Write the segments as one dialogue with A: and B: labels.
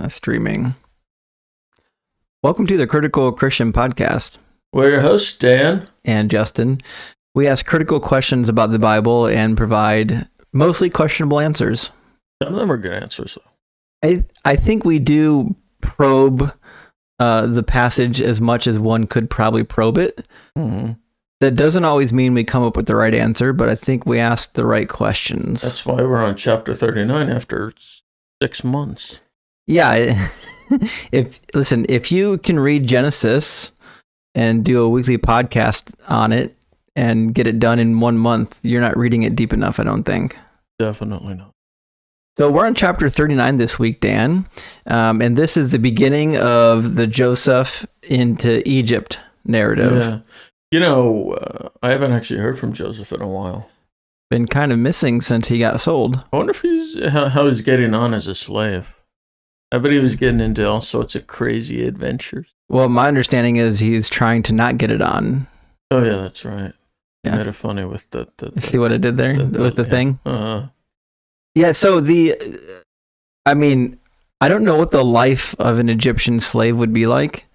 A: Streaming. Welcome to the Critical Christian Podcast.
B: We're your hosts, Dan
A: and Justin. We ask critical questions about the Bible and provide mostly questionable answers.
B: Some of them are good answers, though.
A: I think we do probe the passage as much as one could probably probe it.
B: Mm-hmm.
A: That doesn't always mean we come up with the right answer, but I think we ask the right questions.
B: That's why we're on chapter 39 after 6 months.
A: Yeah. If you can read Genesis and do a weekly podcast on it and get it done in 1 month, you're not reading it deep enough, I don't think.
B: Definitely not.
A: So we're on chapter 39 this week, Dan, and this is the beginning of the Joseph into Egypt narrative.
B: Yeah. You know, I haven't actually heard from Joseph in a while.
A: Been kind of missing since he got sold.
B: I wonder if how he's getting on as a slave. I bet he was getting into all sorts of crazy adventures.
A: Well, my understanding is he's trying to not get it on.
B: Oh, yeah, that's right.
A: Yeah.
B: You made it funny with the
A: See what I did there with the thing?
B: Uh-huh.
A: Yeah, so I don't know what the life of an Egyptian slave would be like,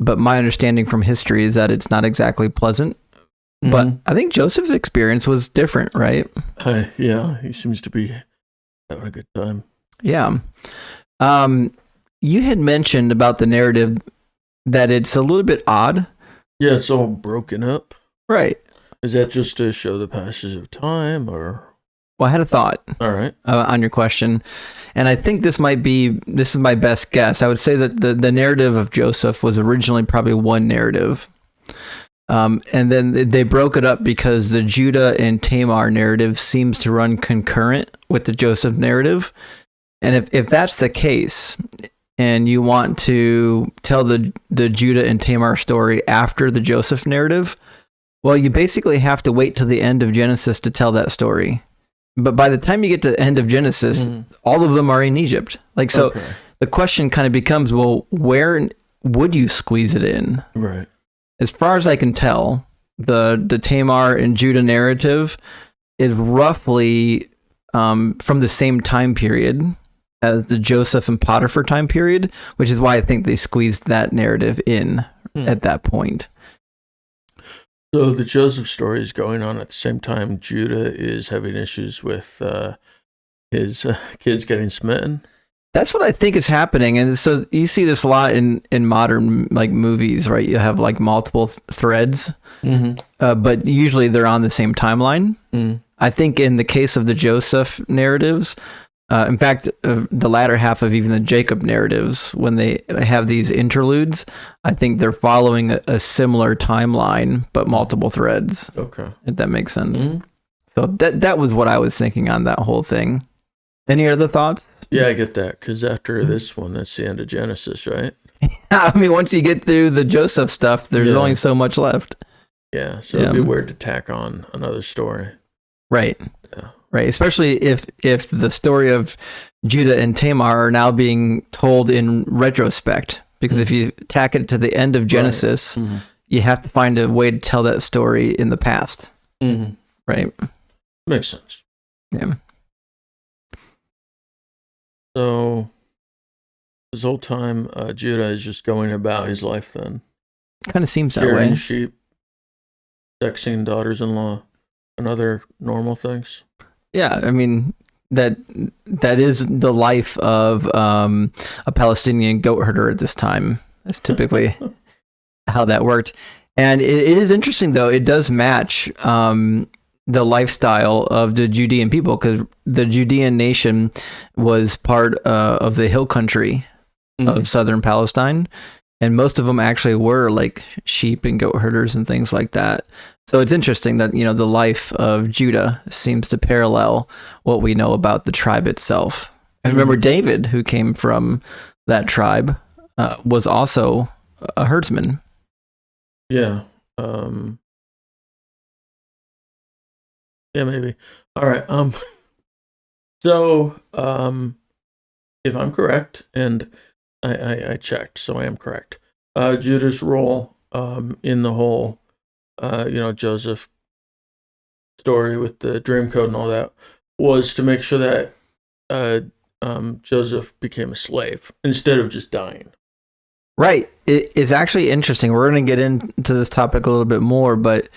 A: but my understanding from history is that it's not exactly pleasant. Mm-hmm. But I think Joseph's experience was different, right?
B: Yeah, he seems to be having a good time.
A: Yeah. You had mentioned about the narrative that it's a little bit odd.
B: Yeah, it's all broken up.
A: Right.
B: Is that just to show the passage of time, or?
A: Well, I had a thought.
B: All right.
A: On your question, and I think this is my best guess. I would say that the narrative of Joseph was originally probably one narrative, and then they broke it up because the Judah and Tamar narrative seems to run concurrent with the Joseph narrative. And if that's the case, and you want to tell the Judah and Tamar story after the Joseph narrative, well, you basically have to wait till the end of Genesis to tell that story. But by the time you get to the end of Genesis, all of them are in Egypt. The question kind of becomes, well, where would you squeeze it in?
B: Right.
A: As far as I can tell, the Tamar and Judah narrative is roughly from the same time period as the Joseph and Potifar time period, which is why I think they squeezed that narrative in at that point.
B: So the Joseph story is going on at the same time Judah is having issues with his kids getting smitten.
A: That's what I think is happening, and so you see this a lot in modern movies, right? You have multiple threads, but usually they're on the same timeline. I think in the case of the Joseph narratives, in fact, the latter half of even the Jacob narratives, when they have these interludes, I think they're following a similar timeline, but multiple threads.
B: Okay.
A: If that makes sense. So that was what I was thinking on that whole thing. Any other thoughts?
B: Yeah, I get that, because after this one, that's the end of Genesis, right?
A: I mean, once you get through the Joseph stuff, there's only so much left.
B: Yeah, so it'd be weird to tack on another story.
A: Right.
B: Yeah.
A: Right, especially if the story of Judah and Tamar are now being told in retrospect, because if you tack it to the end of Genesis, you have to find a way to tell that story in the past. Right?
B: Makes sense.
A: Yeah.
B: So this whole time, Judah is just going about his life then.
A: Kind of seems that
B: Shearing
A: way.
B: Sheep, sexing daughters-in-law, and other normal things.
A: Yeah, I mean, that is the life of a Palestinian goat herder at this time. That's typically how that worked. And it is interesting, though. It does match the lifestyle of the Judean people, because the Judean nation was part of the hill country of southern Palestine. And most of them actually were sheep and goat herders and things like that. So it's interesting that, the life of Judah seems to parallel what we know about the tribe itself. And remember, David, who came from that tribe, was also a herdsman.
B: Yeah. Yeah, maybe. All right. So, if I'm correct, and I checked, so I am correct. Judah's role in the whole, Joseph story with the dream code and all that was to make sure that Joseph became a slave instead of just dying.
A: Right. It's actually interesting. We're going to get into this topic a little bit more, but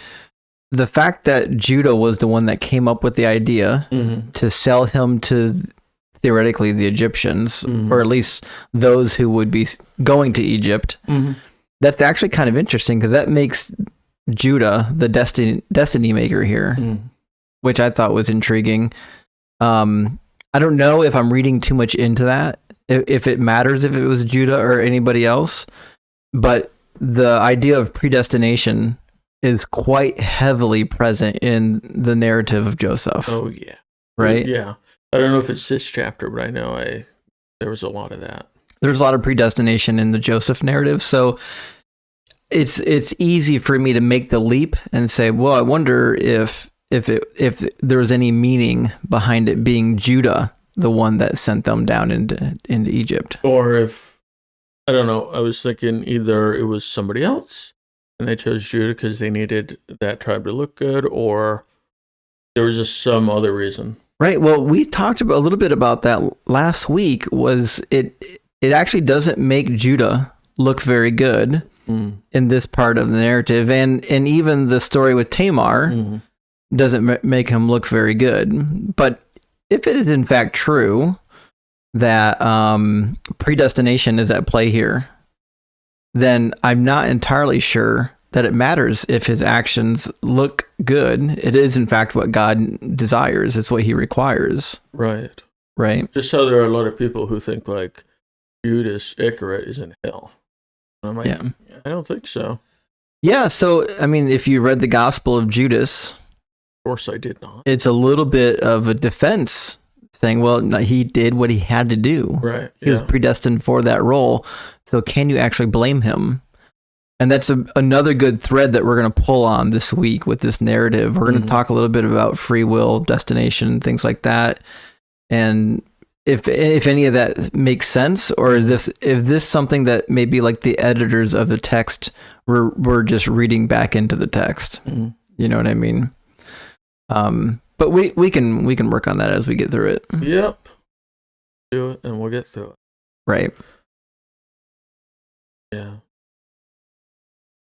A: the fact that Judah was the one that came up with the idea to sell him to theoretically the Egyptians, or at least those who would be going to Egypt, that's actually kind of interesting because that makes Judah the destiny maker here, which I thought was intriguing. I don't know if I'm reading too much into that, if it matters if it was Judah or anybody else, but the idea of predestination is quite heavily present in the narrative of Joseph.
B: Oh, yeah.
A: Right?
B: Yeah. I don't know if it's this chapter, but I know there was a lot of that. There's
A: a lot of predestination in the Joseph narrative, so it's easy for me to make the leap and say, well, I wonder if there was any meaning behind it being Judah, the one that sent them down into Egypt.
B: Or if, I don't know, I was thinking either it was somebody else and they chose Judah because they needed that tribe to look good, or there was just some other reason.
A: Right. Well, we talked a little bit about that last week. Was it actually doesn't make Judah look very good in this part of the narrative, and even the story with Tamar doesn't make him look very good. But if it is in fact true that predestination is at play here, then I'm not entirely sure that it matters if his actions look good. It is in fact what God desires. It's what he requires.
B: Right.
A: Right.
B: Just how there are a lot of people who think like Judas Iscariot is in hell. I'm like, I don't think so.
A: Yeah. So, I mean, if you read the Gospel of Judas,
B: of course I did not.
A: It's a little bit of a defense saying, well, he did what he had to do.
B: Right.
A: He was predestined for that role. So can you actually blame him? And that's another good thread that we're going to pull on this week with this narrative. We're going to talk a little bit about free will, destination, things like that. And if any of that makes sense, or is this something that maybe like the editors of the text were just reading back into the text? You know what I mean? But we can work on that as we get through it.
B: Yep. Do it and we'll get through it.
A: Right.
B: Yeah.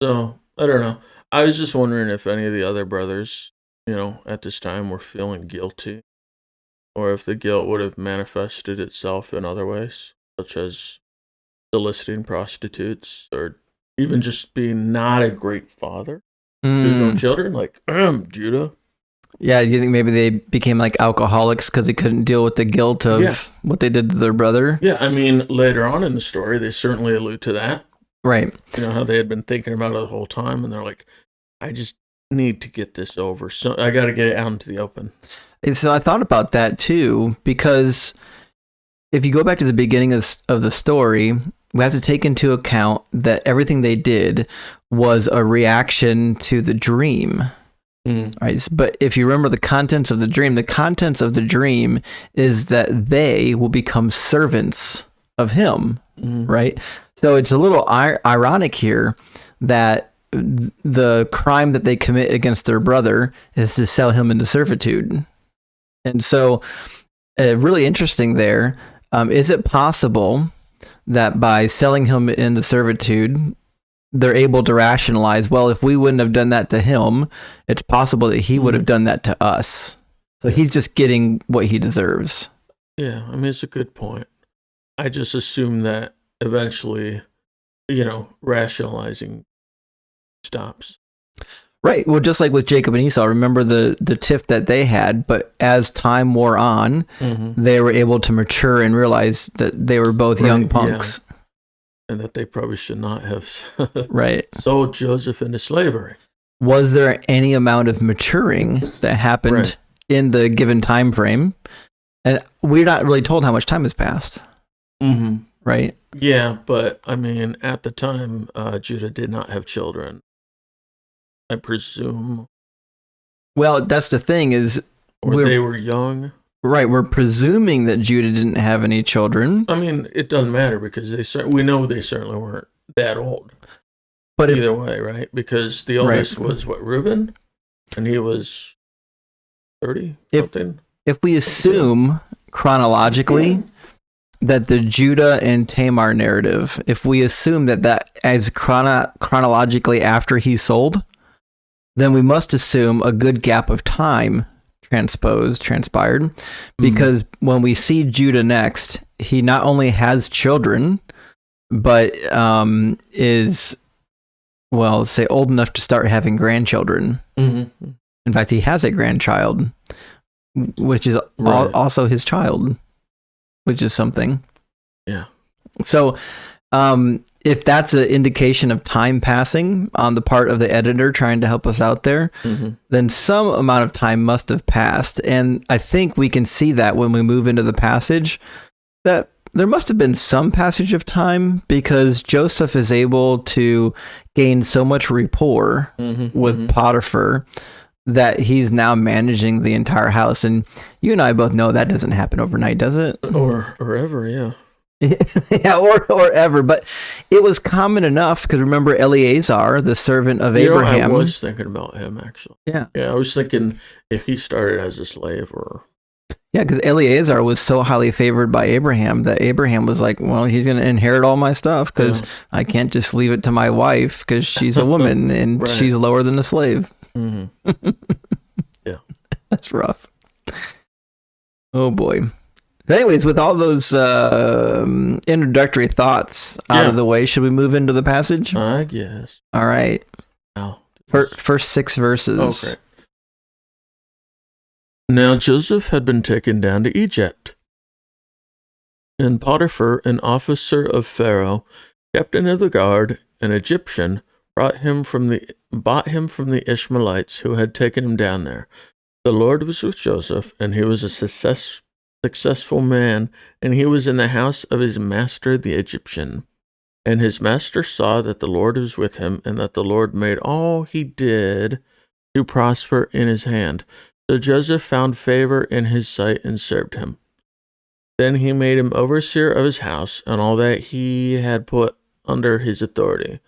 B: So, I don't know. I was just wondering if any of the other brothers, at this time were feeling guilty, or if the guilt would have manifested itself in other ways, such as soliciting prostitutes, or even just being not a great father to his own children, like Judah.
A: Yeah, do you think maybe they became like alcoholics because they couldn't deal with the guilt of what they did to their brother?
B: Yeah, I mean, later on in the story, they certainly allude to that.
A: Right.
B: How they had been thinking about it the whole time, and they're like, I just need to get this over. So I got to get it out into the open.
A: And so I thought about that too, because if you go back to the beginning of the story, we have to take into account that everything they did was a reaction to the dream. Right. But if you remember the contents of the dream is that they will become servants of him. Right. So it's a little ironic here that the crime that they commit against their brother is to sell him into servitude. And so really interesting there. Is it possible that by selling him into servitude, they're able to rationalize, well, if we wouldn't have done that to him, it's possible that he would have done that to us. So he's just getting what he deserves.
B: Yeah, I mean, it's a good point. I just assume that eventually, rationalizing stops.
A: Right. Well, just like with Jacob and Esau, remember the tiff that they had, but as time wore on, they were able to mature and realize that they were both young punks.
B: Yeah. And that they probably should not have
A: sold
B: Joseph into slavery.
A: Was there any amount of maturing that happened in the given time frame? And we're not really told how much time has passed. Right?
B: Yeah, but I mean, at the time, Judah did not have children, I presume.
A: Well, that's the thing is...
B: they were young.
A: Right, we're presuming that Judah didn't have any children.
B: I mean, it doesn't matter because we know they certainly weren't that old. But either way, right? Because the oldest was Reuben, and he was 30 something.
A: If we assume chronologically that the Judah and Tamar narrative, if we assume that as chronologically after he sold, then we must assume a good gap of time transpired, because when we see Judah next, he not only has children, but is, well, say old enough to start having grandchildren. Mm-hmm. In fact, he has a grandchild, which is also his child, which is something.
B: Yeah.
A: So, if that's an indication of time passing on the part of the editor trying to help us out there, then some amount of time must have passed. And I think we can see that when we move into the passage, that there must have been some passage of time, because Joseph is able to gain so much rapport with Potifar that he's now managing the entire house. And you and I both know that doesn't happen overnight, does it?
B: Or ever, yeah.
A: Yeah, or ever. But it was common enough, because remember Eleazar, the servant of Abraham.
B: I was thinking about him, actually.
A: Yeah.
B: Yeah, I was thinking if he started as a slave or...
A: Yeah, because Eleazar was so highly favored by Abraham that Abraham was like, well, he's going to inherit all my stuff, because I can't just leave it to my wife because she's a woman and she's lower than a slave. Mm-hmm.
B: Yeah.
A: That's rough. Oh, boy. Anyways, with all those introductory thoughts out of the way, should we move into the passage?
B: I guess.
A: All right.
B: Oh,
A: first 6 verses.
B: Oh, great. Now Joseph had been taken down to Egypt, and Potifar, an officer of Pharaoh, captain of the guard, an Egyptian, bought him from the Ishmaelites who had taken him down there. The Lord was with Joseph, and he was a successful man, and he was in the house of his master the Egyptian. And his master saw that the Lord was with him, and that the Lord made all he did to prosper in his hand. So Joseph found favor in his sight and served him. Then he made him overseer of his house and all that he had put under his authority.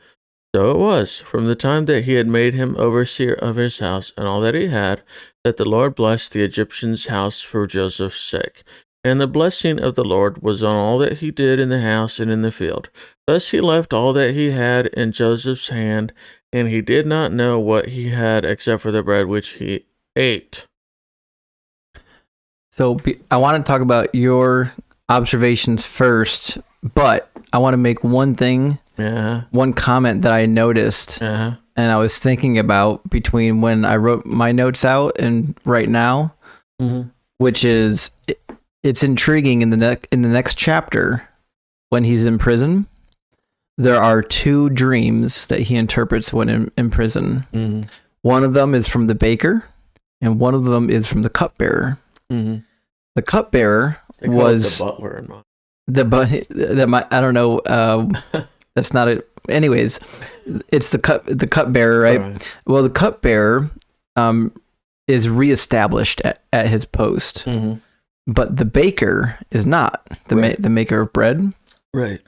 B: So it was, from the time that he had made him overseer of his house and all that he had, that the Lord blessed the Egyptian's house for Joseph's sake. And the blessing of the Lord was on all that he did in the house and in the field. Thus he left all that he had in Joseph's hand, and he did not know what he had except for the bread which he ate.
A: So I want to talk about your observations first, but I want to make one comment that I noticed, and I was thinking about between when I wrote my notes out and right now, which is it's intriguing in the next chapter when he's in prison. There are 2 dreams that he interprets when in prison. One of them is from the baker, and one of them is from the cupbearer. The cupbearer was
B: the butler in
A: I don't know. That's not it. Anyways, it's the cupbearer, right? Right? Well, the cupbearer is reestablished at his post, but the baker is not the maker of bread.
B: Right.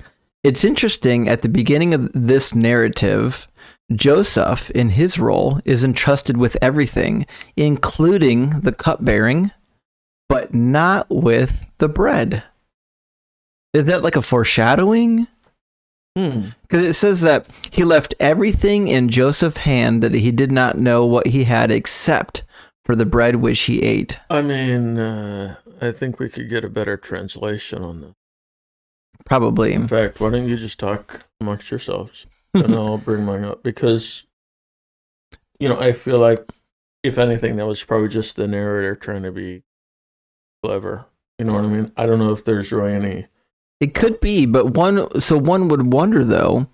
A: It's interesting, at the beginning of this narrative, Joseph, in his role, is entrusted with everything, including the cupbearing, but not with the bread. Is that like a foreshadowing? Because it says that he left everything in Joseph's hand, that he did not know what he had except for the bread which he ate.
B: I mean, I think we could get a better translation on this.
A: Probably.
B: In fact, why don't you just talk amongst yourselves, and I'll bring mine up, because, I feel like, if anything, that was probably just the narrator trying to be clever. You know what I mean? I don't know if there's really any...
A: It could be, but one would wonder, though,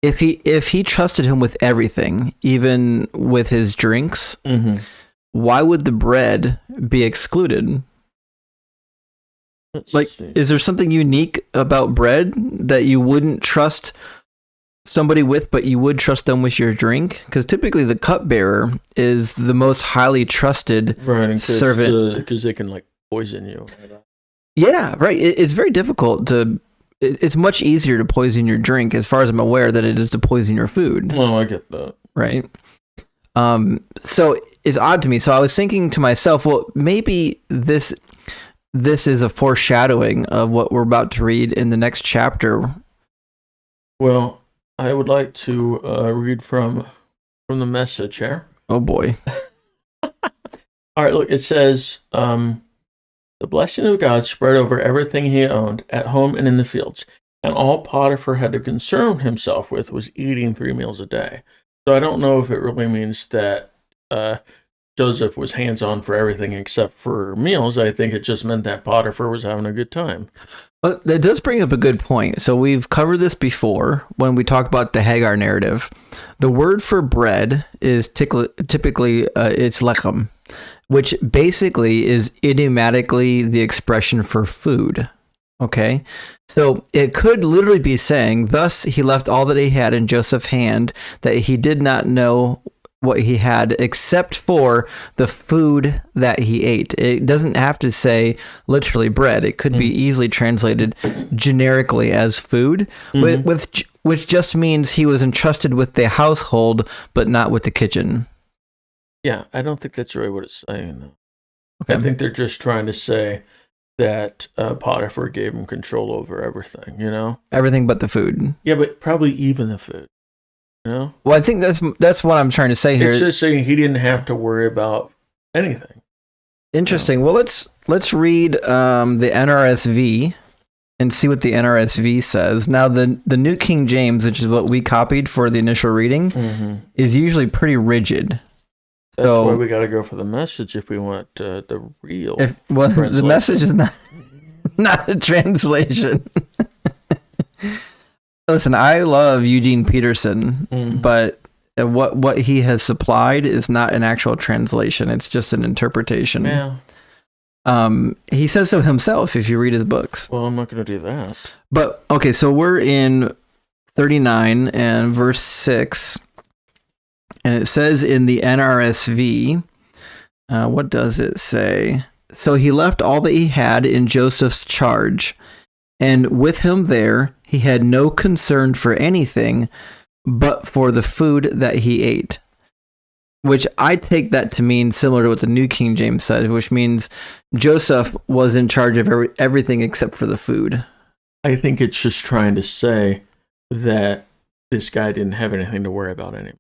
A: if he trusted him with everything, even with his drinks, why would the bread be excluded? Is there something unique about bread that you wouldn't trust somebody with, but you would trust them with your drink? Because typically the cupbearer is the most highly trusted servant.
B: Because they can poison you.
A: Yeah, right. It's very difficult to... It's much easier to poison your drink, as far as I'm aware, than it is to poison your food.
B: Well, I get that.
A: Right. So it's odd to me. So I was thinking to myself, well, maybe this this is a foreshadowing of what we're about to read in the next chapter.
B: Well, I would like to read from the Message here.
A: Oh boy.
B: All right, look, it says, the blessing of God spread over everything he owned, at home and in the fields, and all Potiphar had to concern himself with was eating 3 meals a day. So I don't know if it really means that Joseph was hands-on for everything except for meals. I think it just meant that Potiphar was having a good time.
A: But that does bring up a good point. So we've covered this before when we talk about the Hagar narrative. The word for bread is typically it's lechem, which basically is idiomatically the expression for food. Okay, so it could literally be saying, thus he left all that he had in Joseph's hand, that he did not know what he had except for the food that he ate. It doesn't have to say literally bread. It could be easily translated generically as food, which just means he was entrusted with the household, but not with the kitchen.
B: Yeah, I don't think that's really what it's saying, though.
A: Okay.
B: I think they're just trying to say that Potiphar gave him control over everything,
A: Everything but the food.
B: Yeah, but probably even the food,
A: Well, I think that's what I'm trying to say here.
B: It's just saying he didn't have to worry about anything.
A: Interesting. Well, let's read the NRSV and see what the NRSV says. Now, the New King James, which is what we copied for the initial reading, is usually pretty rigid.
B: That's why we got to go for the Message if we want the real.
A: The Message is not a translation. Listen, I love Eugene Peterson, but what he has supplied is not an actual translation. It's just an interpretation.
B: Yeah.
A: He says so himself if you read his books.
B: Well, I'm not going to do that.
A: But, okay, so we're in 39 and verse 6. And it says in the NRSV, what does it say? So he left all that he had in Joseph's charge, and with him there he had no concern for anything but for the food that he ate. Which I take that to mean similar to what the New King James says, which means Joseph was in charge of everything except for the food.
B: I think it's just trying to say that this guy didn't have anything to worry about anymore.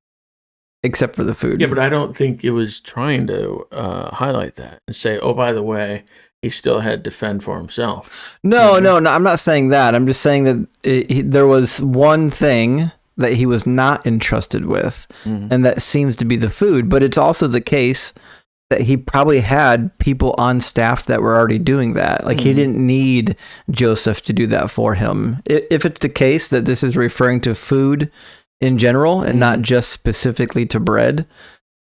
A: Except for the food.
B: Yeah, but I don't think it was trying to highlight that and say, oh, by the way, he still had to fend for himself.
A: No, I'm not saying that. I'm just saying that there was one thing that he was not entrusted with, and that seems to be the food. But it's also the case that he probably had people on staff that were already doing that. Like he didn't need Joseph to do that for him. If it's the case that this is referring to food in general and not just specifically to bread,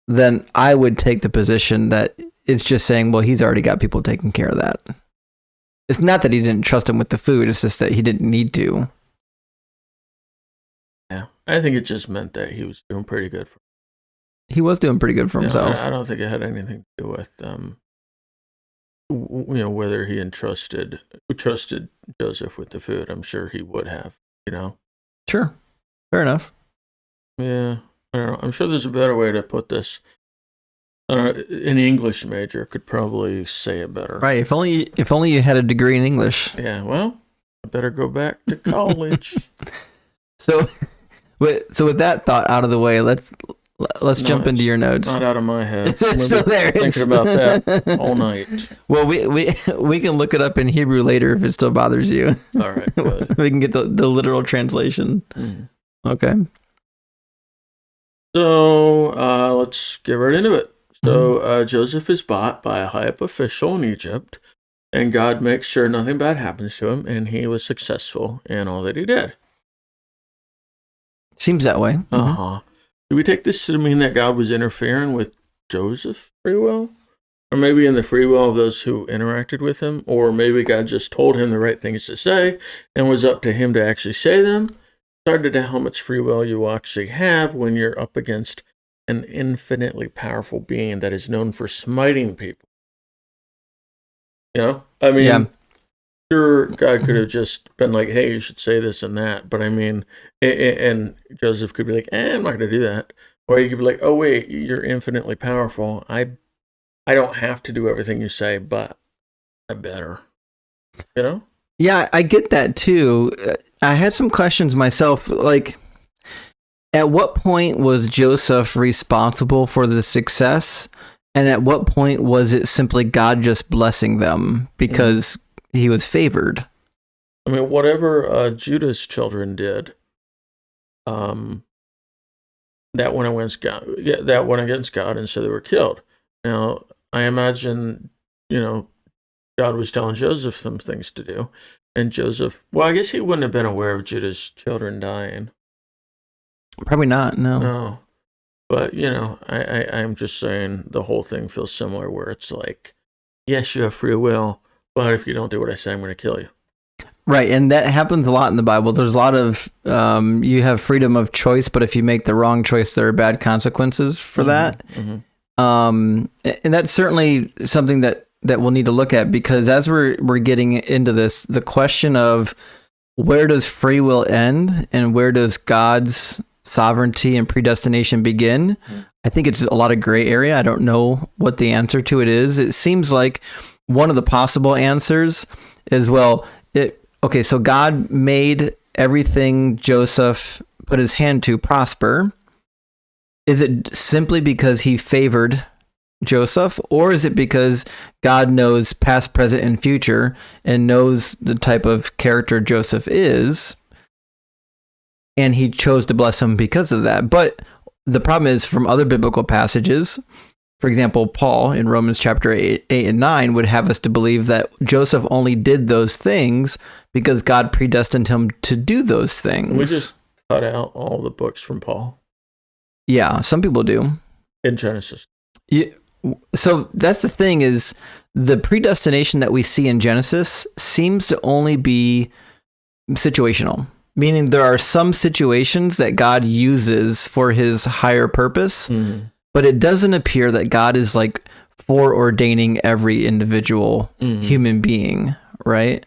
A: then I would take the position that it's just saying, well, he's already got people taking care of that. It's not that he didn't trust him with the food. It's just that he didn't need to.
B: Yeah, I think it just meant that he was doing pretty good.
A: He was doing pretty good for himself.
B: I don't think it had anything to do with, whether he trusted Joseph with the food. I'm sure he would have,
A: Sure. Fair enough.
B: Yeah, I don't know. I'm sure there's a better way to put this. An English major could probably say it better.
A: Right. If only you had a degree in English.
B: Yeah. Well, I better go back to college.
A: So with that thought out of the way, let's jump into your notes.
B: Not out of my head.
A: It's still there.
B: Thinking about that all night.
A: Well, we can look it up in Hebrew later if it still bothers you.
B: All right. Good.
A: We can get the literal translation. Okay.
B: So let's get right into it. So Joseph is bought by a high-up official in Egypt, and God makes sure nothing bad happens to him, and he was successful in all that he did.
A: Seems that way.
B: Do we take this to mean that God was interfering with Joseph's free will? Or maybe in the free will of those who interacted with him? Or maybe God just told him the right things to say, and was up to him to actually say them? It's hard to tell how much free will you actually have when you're up against an infinitely powerful being that is known for smiting people. I mean, sure, God could have just been like, hey, you should say this and that. But I mean, and Joseph could be like, I'm not going to do that. Or he could be like, oh, wait, you're infinitely powerful. I don't have to do everything you say, but I better. You know?
A: Yeah, I get that too. I had some questions myself. Like, at what point was Joseph responsible for the success? And at what point was it simply God just blessing them because he was favored?
B: I mean, whatever Judah's children did, that went against God. Yeah, that went against God, and so they were killed. Now, I imagine, God was telling Joseph some things to do, and Joseph. Well, I guess he wouldn't have been aware of Judah's children dying.
A: Probably not. No.
B: No, but I'm just saying the whole thing feels similar, where it's like, yes, you have free will, but if you don't do what I say, I'm going to kill you.
A: Right, and that happens a lot in the Bible. There's a lot of you have freedom of choice, but if you make the wrong choice, there are bad consequences for that. And that's certainly something that we'll need to look at, because as we're getting into this, the question of where does free will end and where does God's sovereignty and predestination begin? I think it's a lot of gray area. I don't know what the answer to it is. It seems like one of the possible answers is, okay, so God made everything Joseph put his hand to prosper. Is it simply because he favored Joseph, or is it because God knows past, present, and future and knows the type of character Joseph is, and he chose to bless him because of that? But the problem is, from other biblical passages, for example, Paul in Romans chapter 8 and 9 would have us to believe that Joseph only did those things because God predestined him to do those things.
B: We just cut out all the books from Paul.
A: Yeah, some people do.
B: In Genesis.
A: Yeah, so that's the thing, is the predestination that we see in Genesis seems to only be situational, meaning there are some situations that God uses for his higher purpose. But it doesn't appear that God is like foreordaining every individual human being, right?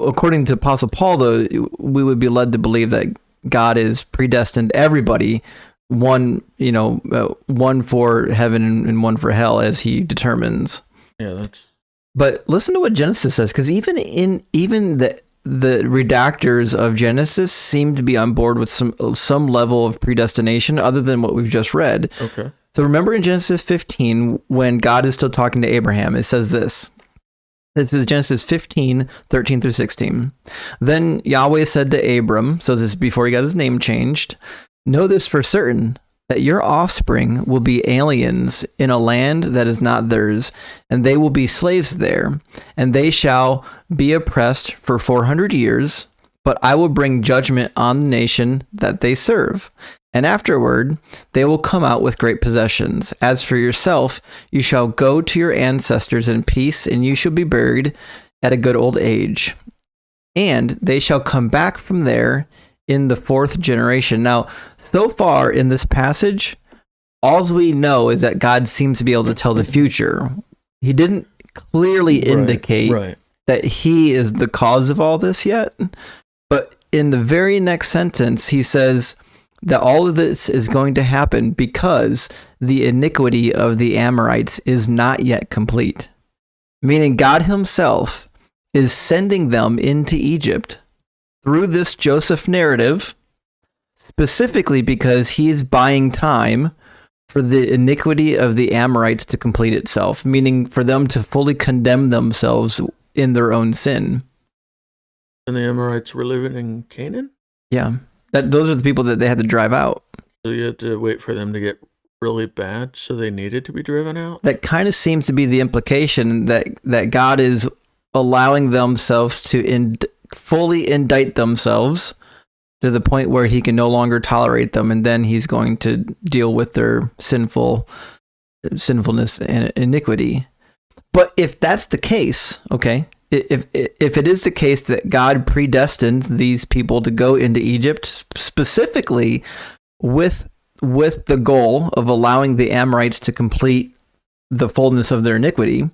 A: According to Apostle Paul, though, we would be led to believe that God is predestined everybody, one for heaven and one for hell, as he determines.
B: Yeah, that's.
A: But listen to what Genesis says, because even the redactors of Genesis seem to be on board with some level of predestination other than what we've just read.
B: Okay.
A: So remember in Genesis 15, when God is still talking to Abraham, it says this. This is Genesis 15, 13 through 16. Then Yahweh said to Abram, so this is before he got his name changed, "Know this for certain, that your offspring will be aliens in a land that is not theirs, and they will be slaves there, and they shall be oppressed for 400 years, but I will bring judgment on the nation that they serve. And afterward, they will come out with great possessions. As for yourself, you shall go to your ancestors in peace, and you shall be buried at a good old age. And they shall come back from there in the 4th generation." Now, so far in this passage, all we know is that God seems to be able to tell the future. He didn't clearly indicate that he is the cause of all this yet. But in the very next sentence, he says that all of this is going to happen because the iniquity of the Amorites is not yet complete. Meaning God himself is sending them into Egypt through this Joseph narrative, specifically because he is buying time for the iniquity of the Amorites to complete itself, meaning for them to fully condemn themselves in their own sin.
B: And the Amorites were living in Canaan?
A: Yeah. Those are the people that they had to drive out.
B: So you had to wait for them to get really bad, so they needed to be driven out?
A: That kind of seems to be the implication, that God is allowing themselves to fully indict themselves to the point where he can no longer tolerate them, and then he's going to deal with their sinfulness and iniquity. But if that's the case, okay, if it is the case that God predestined these people to go into Egypt specifically with the goal of allowing the Amorites to complete the fullness of their iniquity,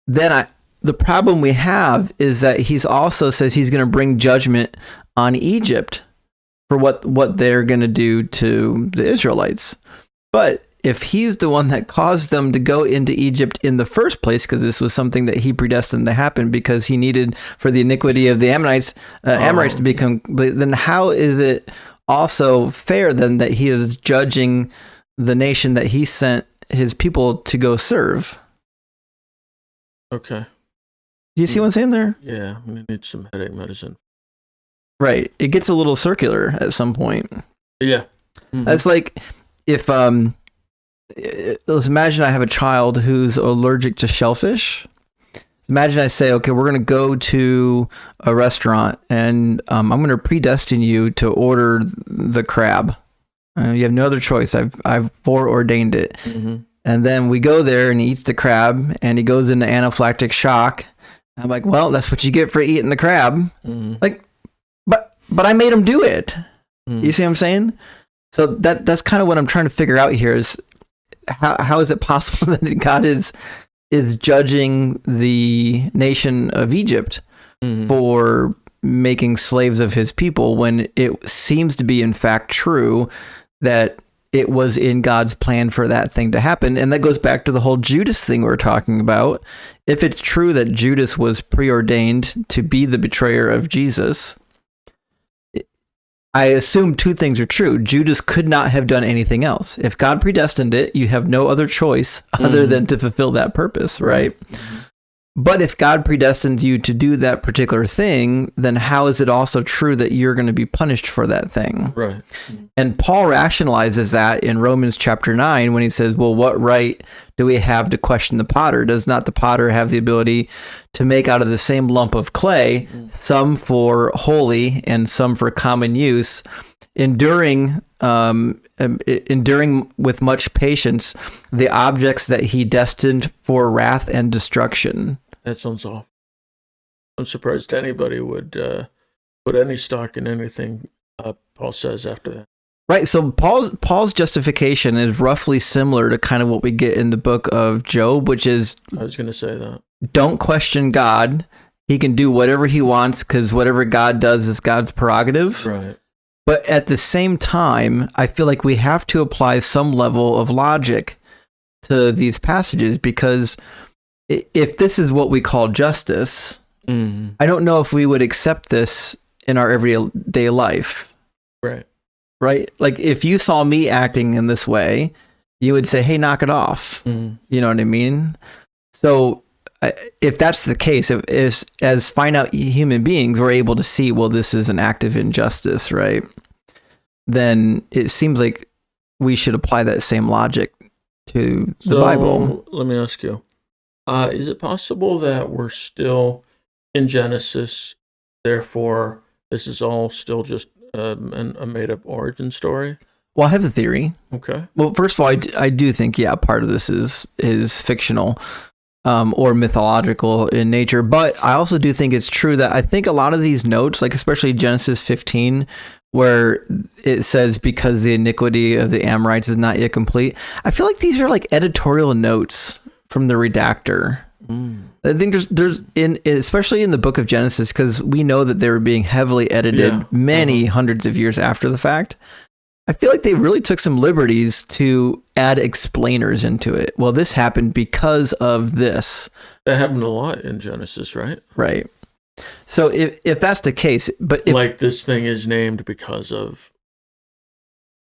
A: then the problem we have is that he's also says he's going to bring judgment on Egypt for what they're going to do to the Israelites. But if he's the one that caused them to go into Egypt in the first place, because this was something that he predestined to happen because he needed for the iniquity of the Amorites to be complete, then how is it also fair then that he is judging the nation that he sent his people to go serve?
B: Okay.
A: Do you see what I'm saying there?
B: Yeah, I'm going to need some headache medicine.
A: Right. It gets a little circular at some point.
B: Yeah. Mm-hmm.
A: That's like if, let's imagine I have a child who's allergic to shellfish. Imagine I say, okay, we're going to go to a restaurant and I'm going to predestine you to order the crab. You have no other choice. I've foreordained it.
B: Mm-hmm.
A: And then we go there and he eats the crab and he goes into anaphylactic shock. I'm like, well, that's what you get for eating the crab.
B: Mm-hmm.
A: Like, but I made him do it.
B: Mm-hmm.
A: You see what I'm saying? So that's kind of what I'm trying to figure out here is how is it possible that God is judging the nation of Egypt
B: mm-hmm.
A: for making slaves of his people when it seems to be in fact true that it was in God's plan for that thing to happen. And that goes back to the whole Judas thing we're talking about. If it's true that Judas was preordained to be the betrayer of Jesus, I assume two things are true. Judas could not have done anything else. If God predestined it, you have no other choice other than to fulfill that purpose, right?
B: Mm-hmm.
A: But if God predestines you to do that particular thing, then how is it also true that you're going to be punished for that thing?
B: Right.
A: And Paul rationalizes that in Romans chapter 9 when he says, well, what right do we have to question the potter? Does not the potter have the ability to make out of the same lump of clay, some for holy and some for common use, enduring with much patience the objects that he destined for wrath and destruction?
B: That sounds awful. I'm surprised anybody would put any stock in anything Paul says after that.
A: Right. So Paul's justification is roughly similar to kind of what we get in the book of Job, which is,
B: I was going to say that.
A: Don't question God. He can do whatever he wants because whatever God does is God's prerogative.
B: Right.
A: But at the same time, I feel like we have to apply some level of logic to these passages because if this is what we call justice, I don't know if we would accept this in our everyday life.
B: Right.
A: Right? Like if you saw me acting in this way, you would say, hey, knock it off. You know what I mean? So if that's the case, if as finite human beings, we're able to see, well, this is an act of injustice, right? Then it seems like we should apply that same logic to the Bible.
B: Let me ask you, is it possible that we're still in Genesis, therefore this is all still just a made-up origin story?
A: Well, I have a theory.
B: Okay.
A: Well, first of all, I do think, yeah, part of this is fictional or mythological in nature, but I also do think it's true that I think a lot of these notes, like especially Genesis 15, where it says, because the iniquity of the Amorites is not yet complete, I feel like these are like editorial notes from the redactor. I think there's especially in the book of Genesis, because we know that they were being heavily edited many hundreds of years after the fact. I feel like they really took some liberties to add explainers into it. Well, this happened because of this.
B: That happened a lot in Genesis, right?
A: Right. So if that's the case, but if,
B: like this thing is named because of.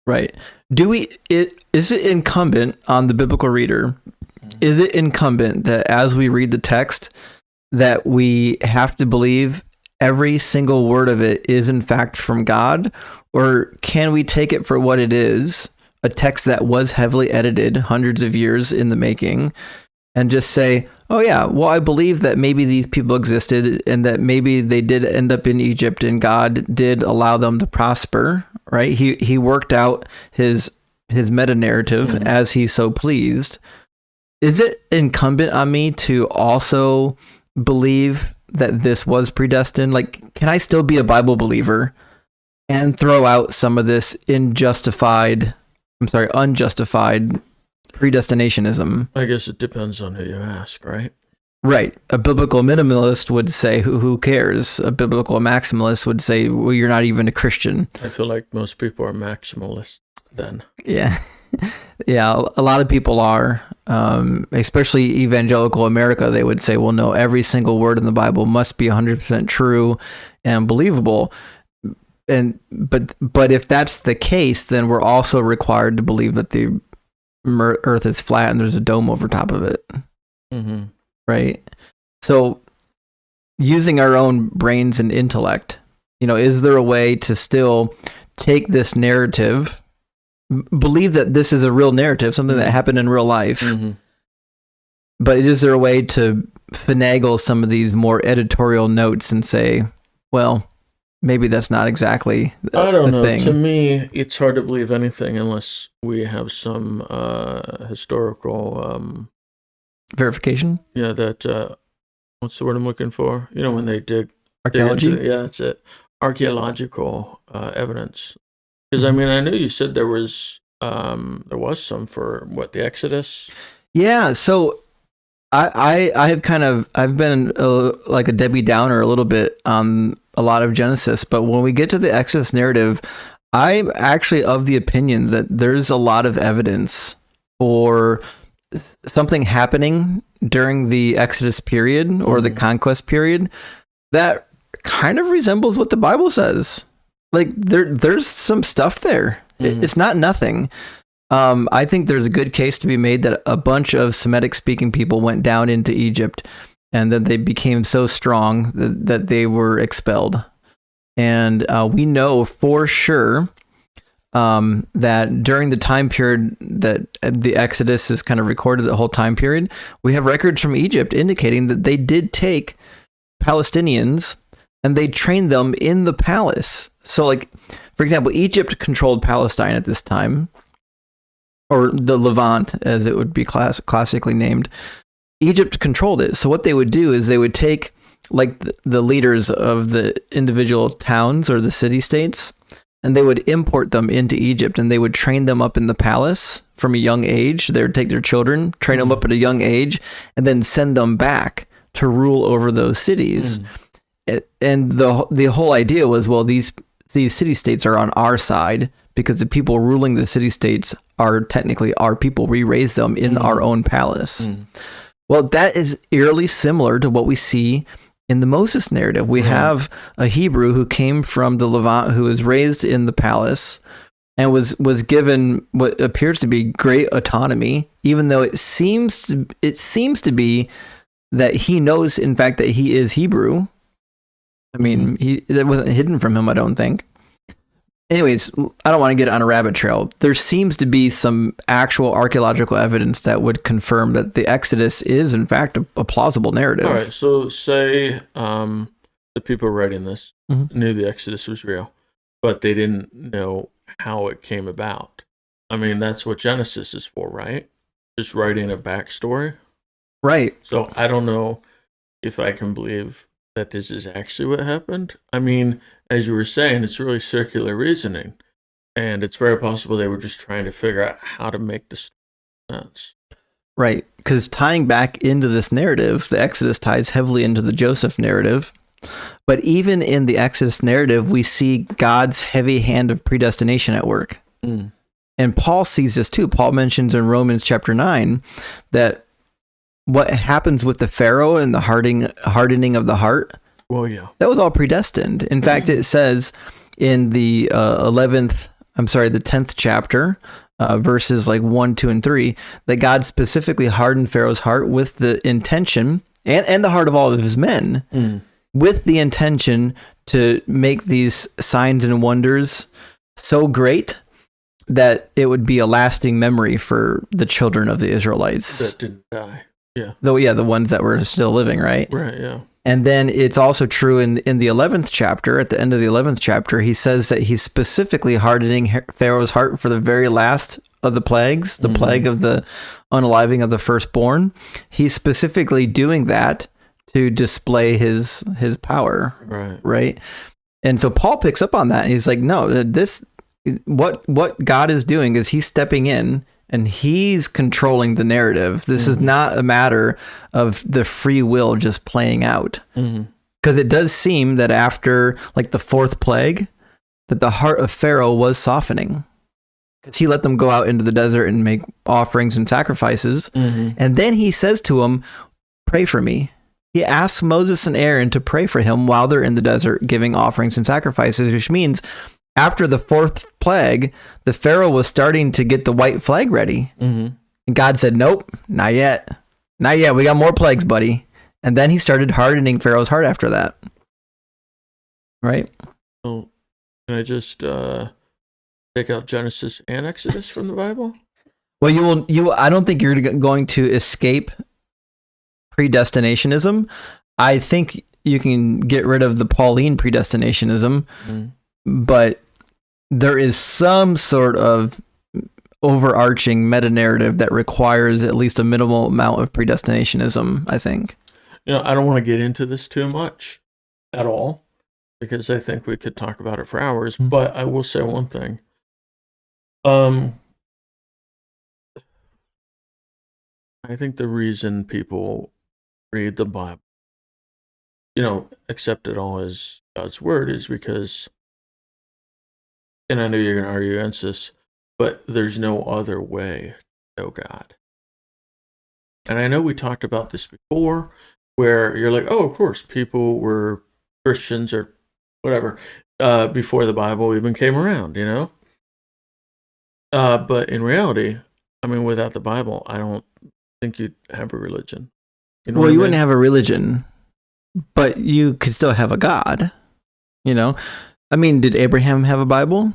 A: Right. Is it incumbent on the biblical reader? Is it incumbent that as we read the text that we have to believe every single word of it is in fact from God? Or can we take it for what it is, a text that was heavily edited, hundreds of years in the making, and just say, oh yeah, well, I believe that maybe these people existed and that maybe they did end up in Egypt and God did allow them to prosper, right? He worked out his meta-narrative as he so pleased. Is it incumbent on me to also believe that this was predestined? Like, can I still be a Bible believer and throw out some of this unjustified predestinationism?
B: I guess it depends on who you ask, right?
A: Right. A biblical minimalist would say, who cares? A biblical maximalist would say, well, you're not even a Christian.
B: I feel like most people are maximalists. then.
A: Yeah. Yeah, a lot of people are, especially evangelical America. They would say, well, no, every single word in the Bible must be 100% true and believable. But if that's the case, then we're also required to believe that the earth is flat and there's a dome over top of it.
B: Mm-hmm.
A: Right? So using our own brains and intellect, is there a way to still take this narrative, believe that this is a real narrative, something that happened in real life, but is there a way to finagle some of these more editorial notes and say, well, maybe that's not exactly
B: I don't know.
A: thing.
B: To me, it's hard to believe anything unless we have some historical
A: verification?
B: Yeah, that what's the word I'm looking for? When they dig
A: archaeology.
B: Yeah, that's it. Archaeological evidence. Because I know you said there was some for the Exodus.
A: Yeah, so I've been like a Debbie Downer a little bit on a lot of Genesis, but when we get to the Exodus narrative, I'm actually of the opinion that there's a lot of evidence for something happening during the Exodus period or the conquest period that kind of resembles what the Bible says. Like there's some stuff there. It's not nothing. I think there's a good case to be made that a bunch of Semitic speaking people went down into Egypt and that they became so strong that they were expelled. And we know for sure that during the time period that the Exodus is kind of recorded, the whole time period, we have records from Egypt indicating that they did take Palestinians and they trained them in the palace. So, like, for example, Egypt controlled Palestine at this time, or the Levant, as it would be classically named. Egypt controlled it. So what they would do is they would take, like, the leaders of the individual towns or the city-states, and they would import them into Egypt, and they would train them up in the palace from a young age. They would take their children, train them up at a young age, and then send them back to rule over those cities. And the whole idea was, well, these city-states are on our side because the people ruling the city-states are technically our people. We raise them in our own palace. Well, that is eerily similar to what we see in the Moses narrative. We have a Hebrew who came from the Levant, who was raised in the palace and was given what appears to be great autonomy, even though it seems to be that he knows, in fact, that he is Hebrew. I mean, that wasn't hidden from him, I don't think. Anyways, I don't want to get on a rabbit trail. There seems to be some actual archaeological evidence that would confirm that the Exodus is, in fact, a plausible narrative.
B: All right, so say the people writing this knew the Exodus was real, but they didn't know how it came about. I mean, that's what Genesis is for, right? Just writing a backstory.
A: Right.
B: So I don't know if I can believe that this is actually what happened. I mean, as you were saying, it's really circular reasoning, and it's very possible they were just trying to figure out how to make this sense.
A: Right, because tying back into this narrative, the Exodus ties heavily into the Joseph narrative. But even in the Exodus narrative, we see God's heavy hand of predestination at work. And Paul sees this too. Paul mentions in Romans chapter 9 that what happens with the Pharaoh and the hardening of the heart,
B: well, yeah,
A: that was all predestined. In fact, it says in the 10th chapter, verses like 1, 2, and 3, that God specifically hardened Pharaoh's heart with the intention, and the heart of all of his men, with the intention to make these signs and wonders so great that it would be a lasting memory for the children of the Israelites.
B: That didn't die. Yeah.
A: Though, yeah, the ones that were still living, right?
B: Right, yeah.
A: And then it's also true in the 11th chapter, at the end of the 11th chapter, he says that he's specifically hardening Pharaoh's heart for the very last of the plagues, the plague of the unaliving of the firstborn. He's specifically doing that to display his power, right? And so Paul picks up on that. And he's like, no, what God is doing is he's stepping in and he's controlling the narrative. This is not a matter of the free will just playing out. Because it does seem that after like the fourth plague, that the heart of Pharaoh was softening. because he let them go out into the desert and make offerings and sacrifices. And then he says to them, pray for me. He asks Moses and Aaron to pray for him while they're in the desert giving offerings and sacrifices, which means after the fourth plague, the Pharaoh was starting to get the white flag ready. And God said, nope, not yet. Not yet. We got more plagues, buddy. And then he started hardening Pharaoh's heart after that. Right?
B: Oh, can I just take out Genesis and Exodus from the Bible?
A: Well, I don't think you're going to escape predestinationism. I think you can get rid of the Pauline predestinationism, but there is some sort of overarching meta-narrative that requires at least a minimal amount of predestinationism, I think.
B: I don't want to get into this too much at all, because I think we could talk about it for hours, but I will say one thing. I think the reason people read the Bible, accept it all as God's word, is because, and I know you're going to argue against this, but there's no other way to know God. And I know we talked about this before, where you're like, oh, of course, people were Christians or whatever before the Bible even came around, But in reality, without the Bible, I don't think you'd have a religion. You
A: wouldn't have a religion, but you could still have a God, Did Abraham have a Bible?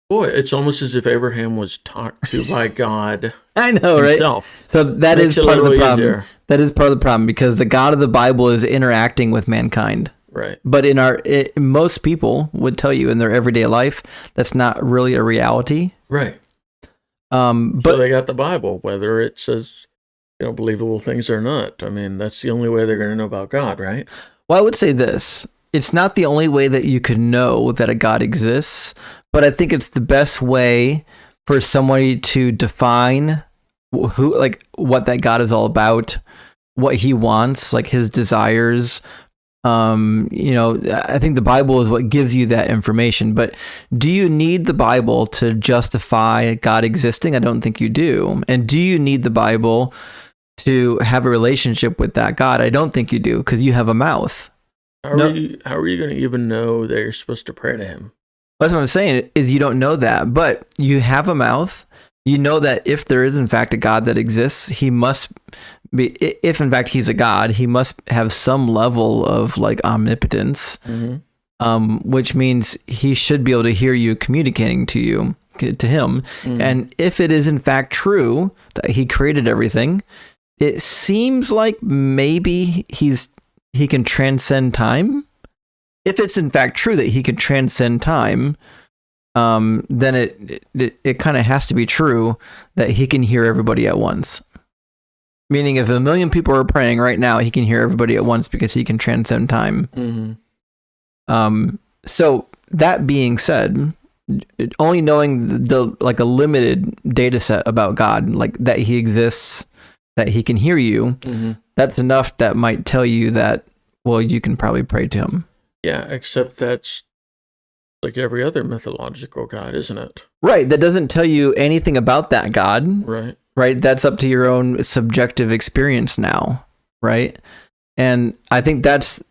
B: Boy, it's almost as if Abraham was talked to by God.
A: I know,
B: himself.
A: Right? So that is part of the problem. Easier. That is part of the problem, because the God of the Bible is interacting with mankind.
B: Right.
A: But most people would tell you in their everyday life, that's not really a reality.
B: Right.
A: But
B: so they got the Bible, whether it says, believable things or not. That's the only way they're going to know about God, right?
A: Well, I would say this. It's not the only way that you can know that a God exists, but I think it's the best way for somebody to define what that God is all about, what he wants, like his desires. I think the Bible is what gives you that information, but do you need the Bible to justify God existing? I don't think you do. And do you need the Bible to have a relationship with that God? I don't think you do, because you have a mouth.
B: How are you going to even know that you're supposed to pray to him?
A: That's what I'm saying, is you don't know that, but you have a mouth. You know that if there is in fact a God that exists, he must be, if in fact he's a God, he must have some level of omnipotence, which means he should be able to hear you communicating to him. And if it is in fact true that he created everything, it seems like maybe he can transcend time. If it's in fact true that he can transcend time, then it kind of has to be true that he can hear everybody at once. Meaning, if 1 million people are praying right now, he can hear everybody at once because he can transcend time. So that being said, only knowing a limited data set about God, like that he exists, that he can hear you, that's enough that might tell you that, well, you can probably pray to him.
B: Yeah, except that's like every other mythological God, isn't it?
A: Right. That doesn't tell you anything about that God.
B: Right.
A: Right. That's up to your own subjective experience now. Right. And I think that's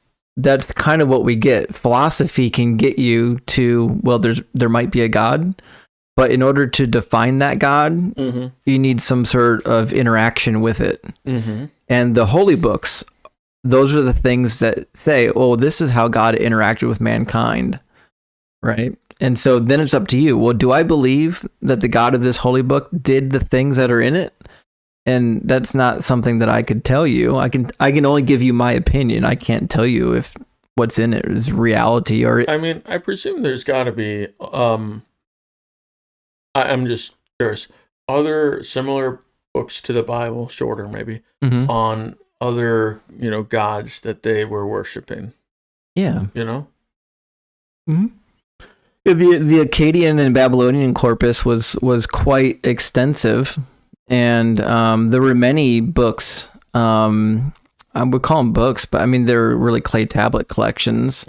A: kind of what we get. Philosophy can get you to, well, there might be a God, but in order to define that God, you need some sort of interaction with it. And the holy books, those are the things that say, oh, this is how God interacted with mankind. Right. And so then it's up to you. Well, do I believe that the God of this holy book did the things that are in it? And that's not something that I could tell you. I can only give you my opinion. I can't tell you if what's in it is reality or.
B: I presume there's got to be. I'm just curious. Other similar books to the Bible, shorter maybe, on other gods that they were worshiping.
A: Yeah.
B: Mm-hmm.
A: The Akkadian and Babylonian corpus was quite extensive, and there were many books. I would call them books, but they're really clay tablet collections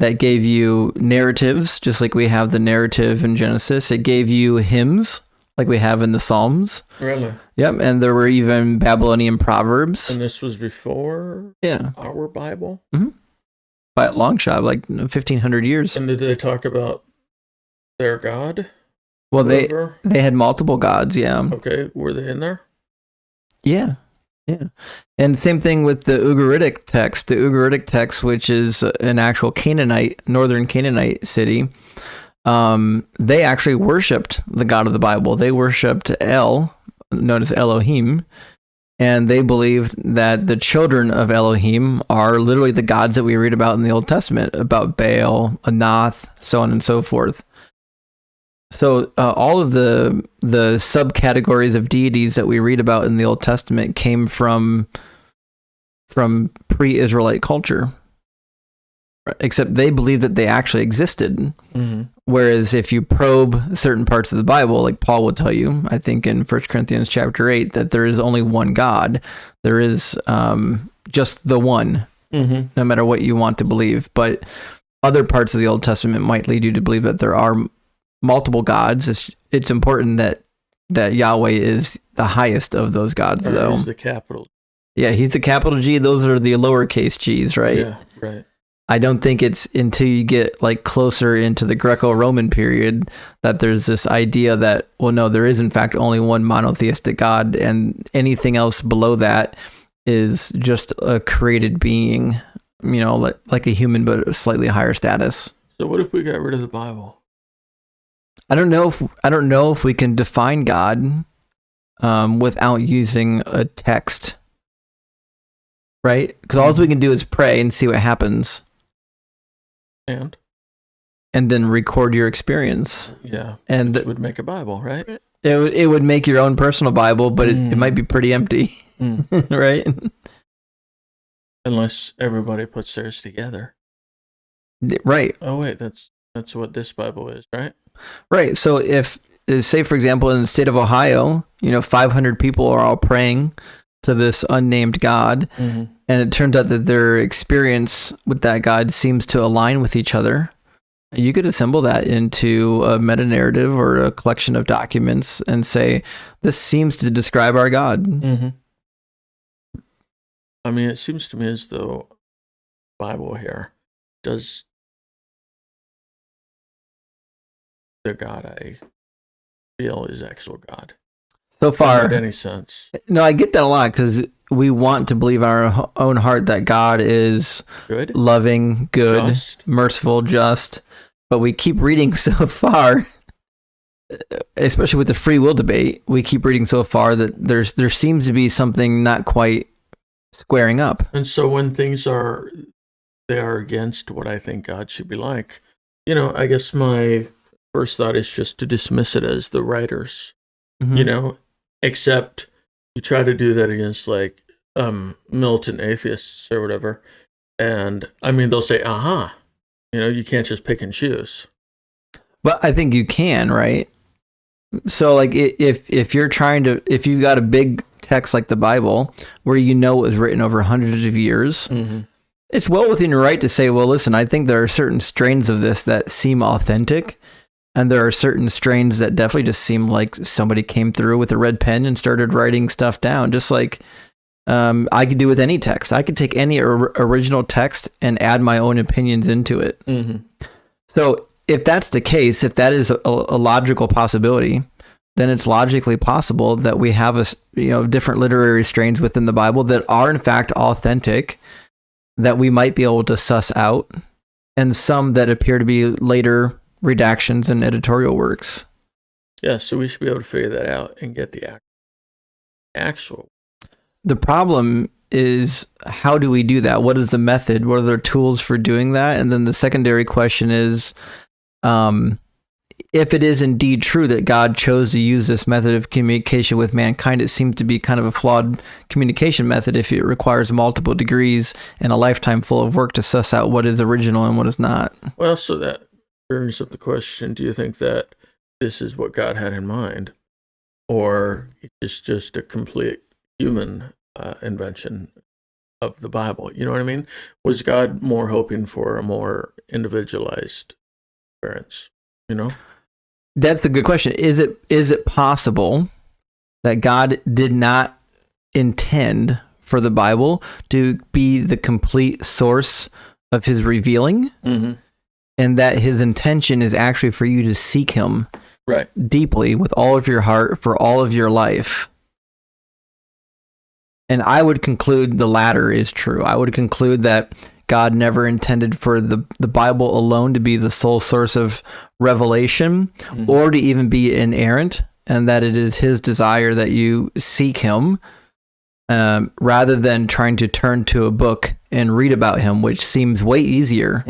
A: that gave you narratives, just like we have the narrative in Genesis. It gave you hymns, like we have in the Psalms.
B: Really?
A: Yep, and there were even Babylonian proverbs.
B: And this was before our Bible?
A: Mm-hmm. By a long shot, like 1,500 years.
B: And did they talk about their God?
A: Well, they had multiple gods, yeah.
B: Okay, were they in there?
A: Yeah. And same thing with the Ugaritic text. The Ugaritic text, which is an actual northern Canaanite city, they actually worshipped the God of the Bible. They worshipped El, known as Elohim, and they believed that the children of Elohim are literally the gods that we read about in the Old Testament, about Baal, Anath, so on and so forth. So all of the subcategories of deities that we read about in the Old Testament came from pre-Israelite culture, except they believed that they actually existed.
B: Mm-hmm.
A: Whereas if you probe certain parts of the Bible, like Paul will tell you, I think in 1 Corinthians chapter 8, that there is only one God. There is just the one, no matter what you want to believe. But other parts of the Old Testament might lead you to believe that there are multiple gods. It's important that Yahweh is the highest of those gods, though.
B: He's the capital.
A: Yeah, he's the capital G. Those are the lowercase g's, right?
B: Yeah, right.
A: I don't think it's until you get like closer into the Greco-Roman period that there's this idea that, well, no, there is in fact only one monotheistic God, and anything else below that is just a created being, like a human, but a slightly higher status.
B: So what if we got rid of the Bible?
A: I don't know if we can define God without using a text, right? Because all we can do is pray and see what happens,
B: and
A: then record your experience.
B: Yeah,
A: and
B: it would make a Bible, right?
A: It would make your own personal Bible, but it might be pretty empty, right?
B: Unless everybody puts theirs together,
A: right?
B: Oh wait, that's what this Bible is, right?
A: Right. So if, say, for example, in the state of Ohio, 500 people are all praying to this unnamed God, and it turns out that their experience with that God seems to align with each other, you could assemble that into a meta-narrative or a collection of documents and say, this seems to describe our God.
B: I mean, it seems to me as though the Bible here does the God I feel is actual God.
A: So far,
B: doesn't make any sense.
A: No, I get that a lot because we want to believe in our own heart that God is
B: good,
A: loving, good,
B: just,
A: merciful, just. But we keep reading so far, especially with the free will debate, we keep reading so far that there seems to be something not quite squaring up.
B: And so when things are against what I think God should be like, I guess my first thought is just to dismiss it as the writers, except you try to do that against like militant atheists or whatever. And I mean, they'll say, you can't just pick and choose.
A: But I think you can, right? So like if you're if you've got a big text like the Bible where it was written over hundreds of years, it's well within your right to say, well, listen, I think there are certain strains of this that seem authentic. And there are certain strains that definitely just seem like somebody came through with a red pen and started writing stuff down, just like I could do with any text. I could take any original text and add my own opinions into it. So if that's the case, if that is a logical possibility, then it's logically possible that we have different literary strains within the Bible that are in fact authentic, that we might be able to suss out, and some that appear to be later redactions and editorial works.
B: Yeah, so we should be able to figure that out and get the actual.
A: The problem is, how do we do that? What is the method? What are the tools for doing that? And then the secondary question is, if it is indeed true that God chose to use this method of communication with mankind, it seems to be kind of a flawed communication method if it requires multiple degrees and a lifetime full of work to suss out what is original and what is not.
B: Well, so that brings up the question, do you think that this is what God had in mind, or it's just a complete human invention? of the Bible? You know what I mean? Was God more hoping for a more individualized experience? You know?
A: That's the good question. Is it possible that God did not intend for the Bible to be the complete source of his revealing, and that his intention is actually for you to seek him deeply with all of your heart for all of your life? And I would conclude the latter is true. I would conclude that God never intended for the Bible alone to be the sole source of revelation or to even be inerrant, and that it is his desire that you seek him rather than trying to turn to a book and read about him, which seems way easier.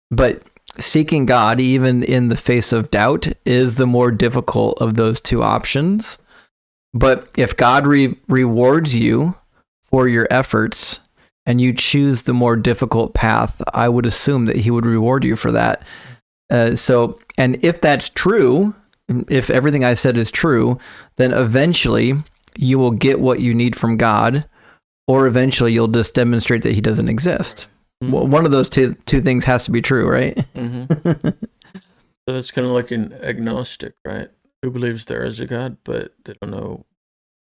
A: But seeking God, even in the face of doubt, is the more difficult of those two options. But if God rewards you for your efforts and you choose the more difficult path, I would assume that he would reward you for that. And if that's true, if everything I said is true, then eventually you will get what you need from God, or eventually you'll just demonstrate that he doesn't exist. Well, one of those two things has to be true, right?
B: So it's kind of like an agnostic, right? Who believes there is a God, but they don't know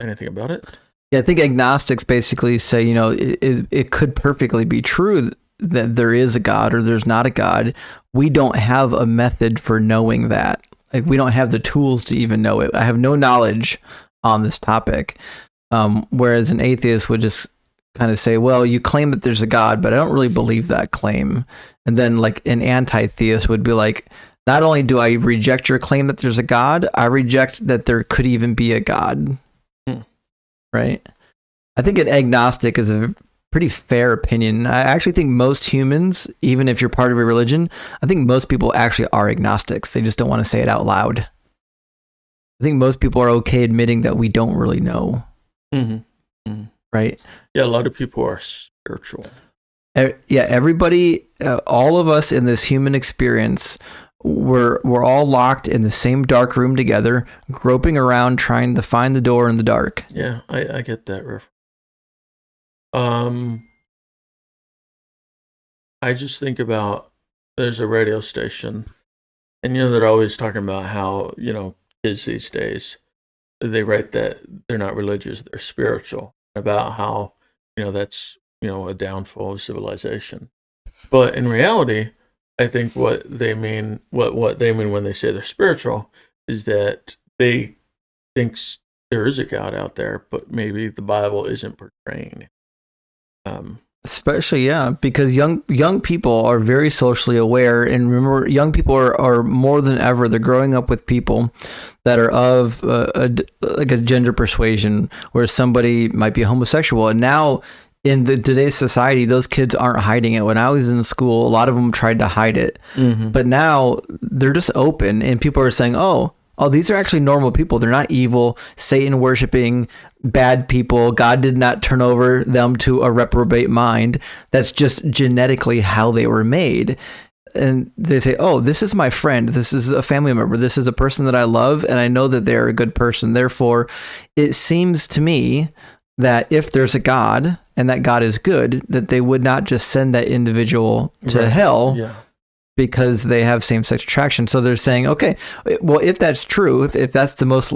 B: anything about it?
A: Yeah, I think agnostics basically say, it could perfectly be true that there is a God or there's not a God. We don't have a method for knowing that. Like, we don't have the tools to even know it. I have no knowledge on this topic. Whereas an atheist would just kind of say, well, you claim that there's a God, but I don't really believe that claim. And then like an anti-theist would be like, not only do I reject your claim that there's a God, I reject that there could even be a God. Right? I think an agnostic is a pretty fair opinion. I actually think most humans, even if you're part of a religion, I think most people actually are agnostics. They just don't want to say it out loud. I think most people are okay admitting that we don't really know. Right?
B: Yeah, a lot of people are spiritual.
A: Yeah, everybody, all of us in this human experience, we're all locked in the same dark room together, groping around trying to find the door in the dark.
B: Yeah, I get that reference. I just think about, there's a radio station, and they're always talking about how kids these days, they write that they're not religious, they're spiritual, about how that's a downfall of civilization. But in reality, I think what they mean when they say they're spiritual is that they think there is a God out there, but maybe the Bible isn't portraying.
A: Especially, because young people are very socially aware, and remember, young people are more than ever, they're growing up with people that are of like a gender persuasion, where somebody might be homosexual, and now in today's society, those kids aren't hiding it. When I was in school, a lot of them tried to hide it, but now they're just open, and people are saying, oh, these are actually normal people. They're not evil, Satan worshiping, bad people. God did not turn over them to a reprobate mind. That's just genetically how they were made. And they say, oh, this is my friend. This is a family member. This is a person that I love, and I know that they're a good person. Therefore, it seems to me that if there's a God and that God is good, that they would not just send that individual to hell. Yeah. Because they have same-sex attraction. So they're saying, okay, well, if that's true, if that's the most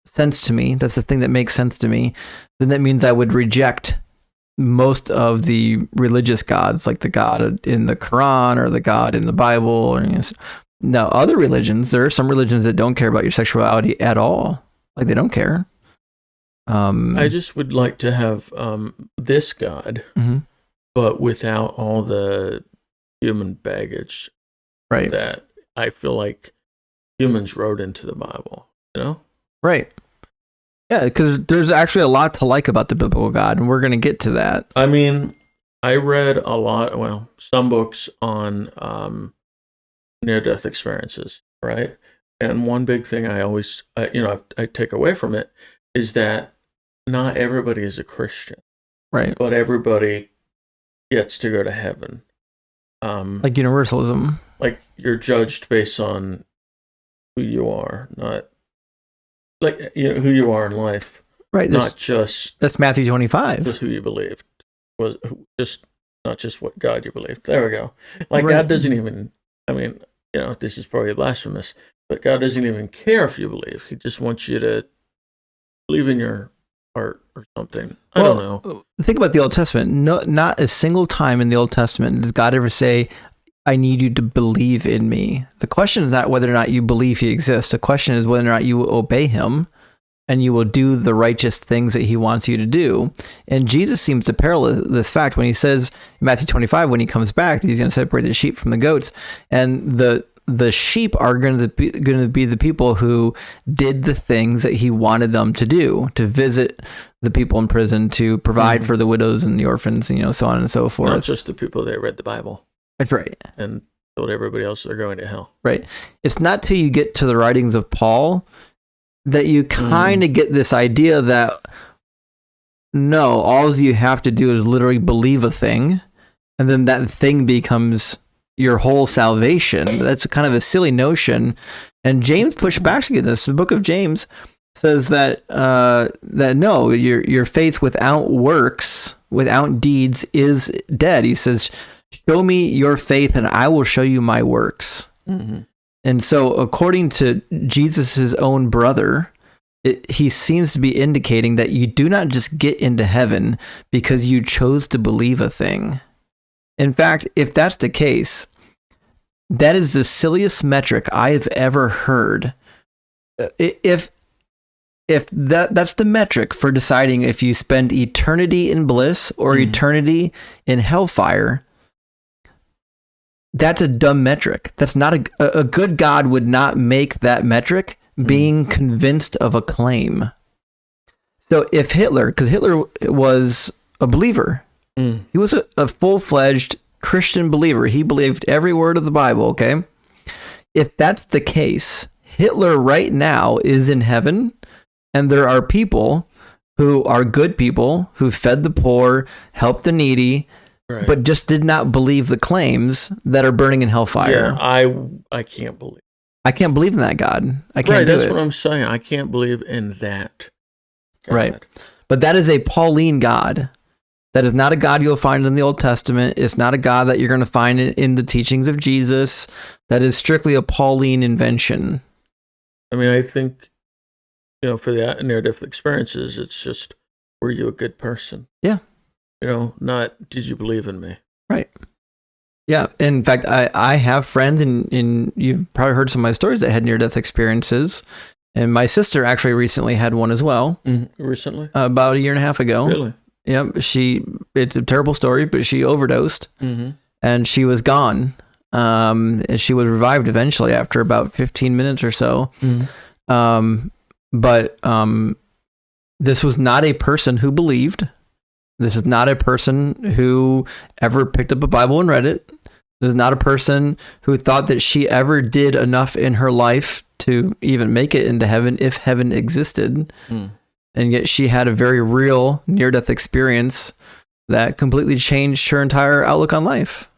A: sense to me, that's the thing that makes sense to me, then that means I would reject most of the religious gods, like the God in the Quran or the God in the Bible. Or, now, other religions, there are some religions that don't care about your sexuality at all. Like, they don't care.
B: I just would like to have this God, but without all the human baggage,
A: right?
B: That I feel like humans wrote into the Bible,
A: right? Yeah, because there's actually a lot to like about the biblical God, and we're going to get to that.
B: I mean, I read a lot, some books on near-death experiences, right? And one big thing I always, I take away from it is that not everybody is a Christian,
A: right?
B: But everybody gets to go to heaven.
A: Like universalism.
B: Like, you're judged based on who you are, not like who you are in life.
A: Right.
B: Not just
A: That's Matthew 25.
B: Just who you believed. Just not just what God you believed. There we go. Like
A: Right.
B: God doesn't even, I mean, this is probably blasphemous, but God doesn't even care if you believe. He just wants you to believe in your heart or something. I don't know.
A: Think about the Old Testament. No, not a single time in the Old Testament does God ever say, I need you to believe in me. The question is not whether or not you believe he exists. The question is whether or not you will obey him and you will do the righteous things that he wants you to do. And Jesus seems to parallel this fact when he says in Matthew 25, when he comes back, he's going to separate the sheep from the goats. And the sheep are going to be the people who did the things that he wanted them to do, to visit the people in prison, to provide for the widows and the orphans, so on and so forth.
B: Not just the people that read the Bible.
A: That's right.
B: And told everybody else they're going to hell.
A: Right. It's not till you get to the writings of Paul that you kind of get this idea that, no, all you have to do is literally believe a thing, and then that thing becomes your whole salvation. That's kind of a silly notion. And James pushed back against this. The book of James says that no, your faith without works, without deeds, is dead. He says, show me your faith and I will show you my works. Mm-hmm. And so according to Jesus's own brother, he seems to be indicating that you do not just get into heaven because you chose to believe a thing. In fact, if that's the case, that is the silliest metric I have ever heard. If that's the metric for deciding if you spend eternity in bliss or eternity in hellfire, that's a dumb metric. That's not a good God would not make that metric being convinced of a claim. So if because Hitler was a believer, he was a full-fledged Christian believer. He believed every word of the Bible, okay? If that's the case, Hitler right now is in heaven, and there are people who are good people who fed the poor, helped the needy, right, but just did not believe the claims that are burning in hellfire.
B: Yeah, I can't believe.
A: I can't believe in that God. I can't do it.
B: That's what I'm saying. I can't believe in that God.
A: Right. But that is a Pauline God. That is not a God you'll find in the Old Testament. It's not a God that you're going to find in the teachings of Jesus. That is strictly a Pauline invention.
B: I mean, I think, for the near-death experiences, it's just, were you a good person?
A: Yeah.
B: Not, did you believe in me?
A: Right. Yeah. In fact, I have friends, and you've probably heard some of my stories that had near-death experiences. And my sister actually recently had one as well.
B: Recently?
A: About 1.5 years ago.
B: Really?
A: Yep. It's a terrible story, but she overdosed and she was gone. And she was revived eventually after about 15 minutes or so. But this was not a person who believed. This is not a person who ever picked up a Bible and read it. This is not a person who thought that she ever did enough in her life to even make it into heaven if heaven existed. And yet she had a very real near-death experience that completely changed her entire outlook on life.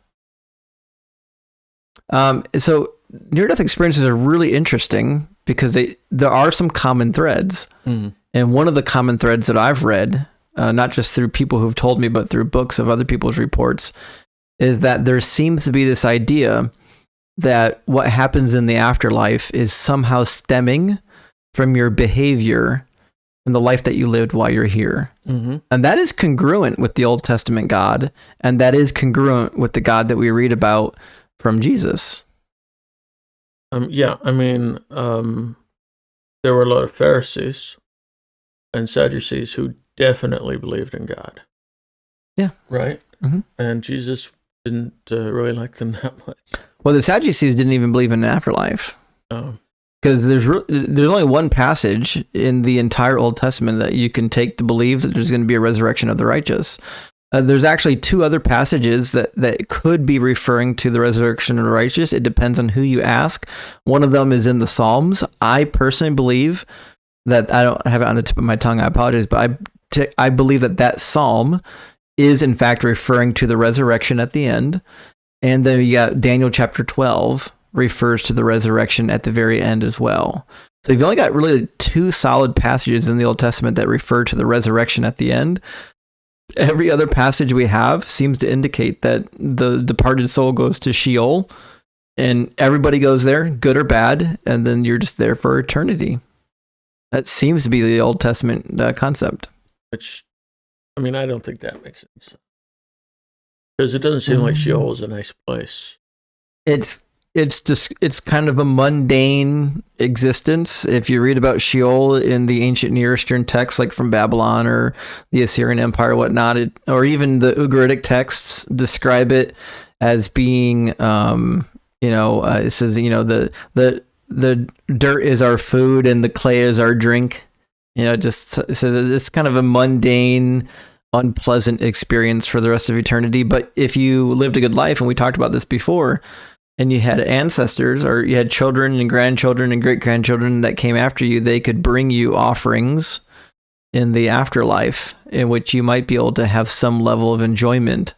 A: So near-death experiences are really interesting because there are some common threads. And one of the common threads that I've read, not just through people who've told me, but through books of other people's reports, is that there seems to be this idea that what happens in the afterlife is somehow stemming from your behavior in the life that you lived while you're here. And that is congruent with the Old Testament God, and that is congruent with the God that we read about from Jesus.
B: Yeah, I mean, there were a lot of Pharisees and Sadducees who definitely believed in God.
A: Yeah.
B: Right? And Jesus didn't really like them that much.
A: Well, the Sadducees didn't even believe in an afterlife.
B: Oh.
A: Because there's only one passage in the entire Old Testament that you can take to believe that there's going to be a resurrection of the righteous. There's actually 2 other passages that could be referring to the resurrection of the righteous. It depends on who you ask. One of them is in the Psalms. I personally believe that, I don't have it on the tip of my tongue, I apologize, but I believe that psalm is in fact referring to the resurrection at the end. And then you got Daniel chapter 12. refers to the resurrection at the very end as well. So you've only got really 2 solid passages in the Old Testament that refer to the resurrection at the end. Every other passage we have seems to indicate that the departed soul goes to Sheol, and everybody goes there, good or bad, and then you're just there for eternity. That seems to be the Old Testament concept.
B: Which, I mean, I don't think that makes sense. Because it doesn't seem like Sheol is a nice place.
A: It's kind of a mundane existence. If you read about Sheol in the ancient Near Eastern texts, like from Babylon or the Assyrian Empire, or whatnot, or even the Ugaritic texts describe it as being, it says, the dirt is our food and the clay is our drink. It says it's kind of a mundane, unpleasant experience for the rest of eternity. But if you lived a good life, and we talked about this before, and you had ancestors, or you had children and grandchildren and great-grandchildren that came after you, they could bring you offerings in the afterlife, in which you might be able to have some level of enjoyment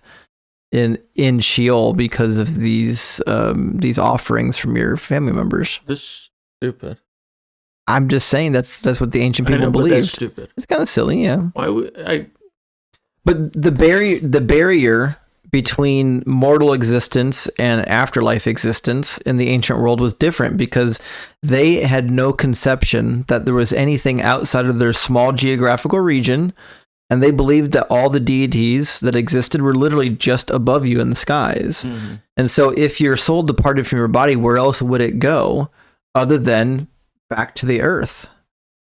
A: in Sheol because of these offerings from your family members.
B: This is stupid.
A: I'm just saying that's what the ancient people believed.
B: But that's stupid.
A: It's kind of silly, yeah.
B: Why would I?
A: But the barrier between mortal existence and afterlife existence in the ancient world was different, because they had no conception that there was anything outside of their small geographical region, and they believed that all the deities that existed were literally just above you in the skies. Mm-hmm. And so if your soul departed from your body, where else would it go other than back to the earth?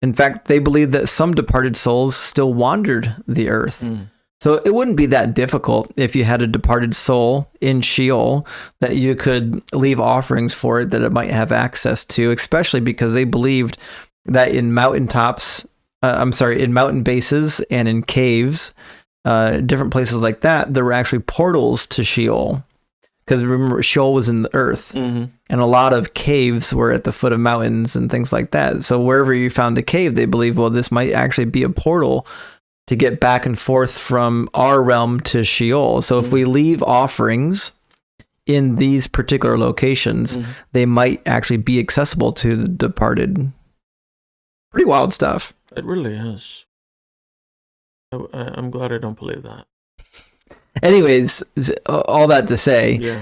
A: In fact, they believed that some departed souls still wandered the earth. Mm. So it wouldn't be that difficult if you had a departed soul in Sheol that you could leave offerings for it that it might have access to, especially because they believed that in mountain bases and in caves, different places like that, there were actually portals to Sheol. Because remember, Sheol was in the earth, mm-hmm. and a lot of caves were at the foot of mountains and things like that. So wherever you found a cave, they believed, well, this might actually be a portal to get back and forth from our realm to Sheol. So if we leave offerings in these particular locations, they might actually be accessible to the departed. Pretty wild stuff.
B: It really is. I'm glad I don't believe that.
A: Anyways, all that to say,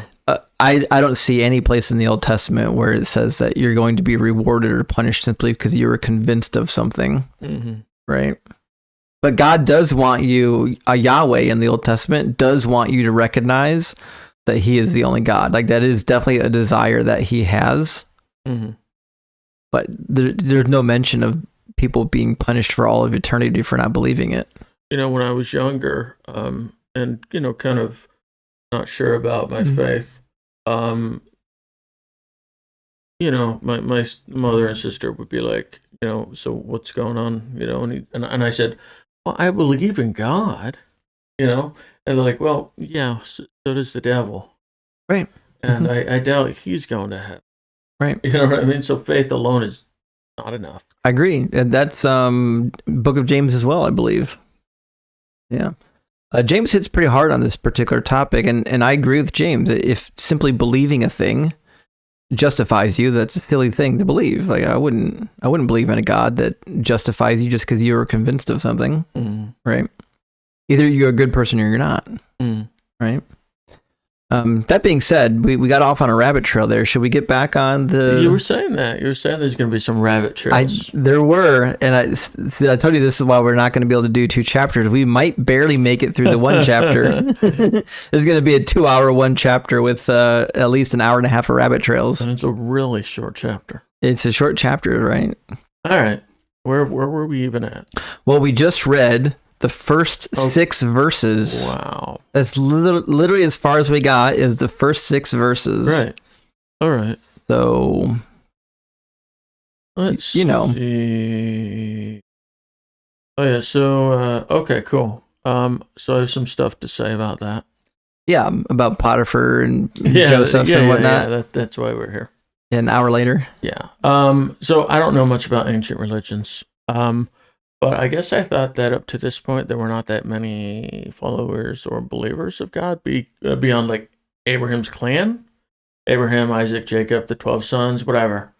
A: I don't see any place in the Old Testament where it says that you're going to be rewarded or punished simply because you were convinced of something, right? But God does want you, Yahweh in the Old Testament does want you to recognize that he is the only God. Like, that is definitely a desire that he has. Mm-hmm. But there's no mention of people being punished for all of eternity for not believing it.
B: When I was younger, and, kind of not sure about my faith, my mother and sister would be like, so what's going on? And I said, well, I believe in God, and they're like, well, yeah, so does the devil.
A: Right.
B: And I doubt he's going to heaven.
A: Right.
B: You know what I mean? So faith alone is not enough.
A: I agree. And that's Book of James as well, I believe. Yeah. James hits pretty hard on this particular topic, and I agree with James. If simply believing a thing justifies you, that's a silly thing to believe. Like, I wouldn't believe in a God that justifies you just because you were convinced of something, right? Either you're a good person or you're not, right? That being said, we got off on a rabbit trail there. Should we get back on the...
B: You were saying that. You were saying there's going to be some rabbit trails.
A: There were, and I told you this is why we're not going to be able to do 2 chapters. We might barely make it through the 1 chapter. It's going to be a 2-hour 1 chapter with at least an hour and a half of rabbit trails.
B: And it's a really short chapter.
A: It's a short chapter, right?
B: All right. Where were we even at?
A: Well, we just read the first 6 verses.
B: Wow.
A: That's literally as far as we got is the first 6 verses.
B: Right. All right.
A: So,
B: let's see. Oh, yeah. So, okay, cool. So I have some stuff to say about that.
A: Yeah, about Potifar and Joseph and whatnot.
B: Yeah, that's why we're here.
A: An hour later.
B: Yeah. So I don't know much about ancient religions. But I guess I thought that up to this point, there were not that many followers or believers of God beyond like Abraham's clan Abraham, Isaac, Jacob, the 12 sons, whatever.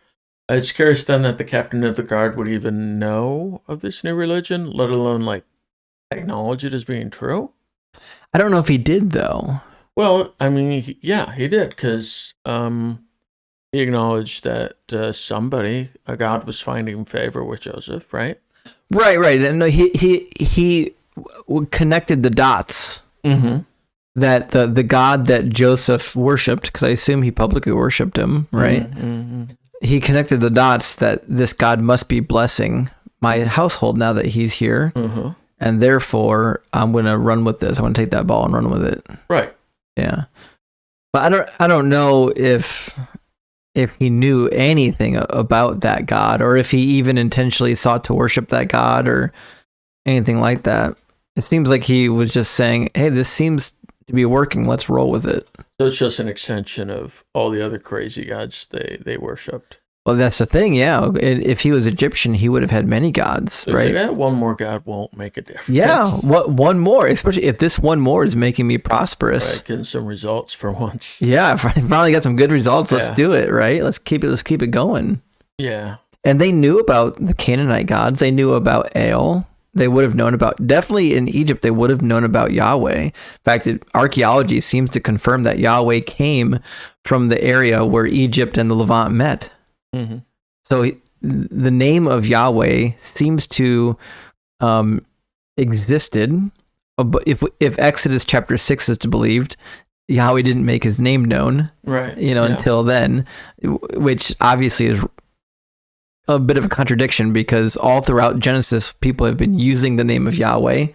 B: It's curious then that the captain of the guard would even know of this new religion, let alone like acknowledge it as being true.
A: I don't know if he did though.
B: Well, I mean, he did, because he acknowledged that a God was finding favor with Joseph, right?
A: Right. And he connected the dots.
B: Mm-hmm.
A: That the God that Joseph worshipped, because I assume he publicly worshipped him, right?
B: Mm-hmm.
A: He connected the dots that this God must be blessing my household now that he's here, and therefore I'm going to run with this. I'm going to take that ball and run with it.
B: Right.
A: Yeah, but I don't know if he knew anything about that God, or if he even intentionally sought to worship that God or anything like that. It seems like he was just saying, "Hey, this seems to be working. Let's roll with it."
B: So it's just an extension of all the other crazy gods they worshipped.
A: Well, that's the thing, yeah. If he was Egyptian, he would have had many gods,
B: So
A: right?
B: like, one more god won't make a difference.
A: Yeah, one more, especially if this one more is making me prosperous.
B: Right, getting some results for once.
A: Yeah, I finally got some good results. Let's do it, right? Let's keep it going.
B: Yeah.
A: And they knew about the Canaanite gods. They knew about El. They would have known about, definitely in Egypt, they would have known about Yahweh. In fact, archaeology seems to confirm that Yahweh came from the area where Egypt and the Levant met.
B: Mm-hmm.
A: So the name of Yahweh seems to existed. But if Exodus chapter 6 is to be believed, Yahweh didn't make his name known,
B: right?
A: Until then, which obviously is a bit of a contradiction, because all throughout Genesis, people have been using the name of Yahweh.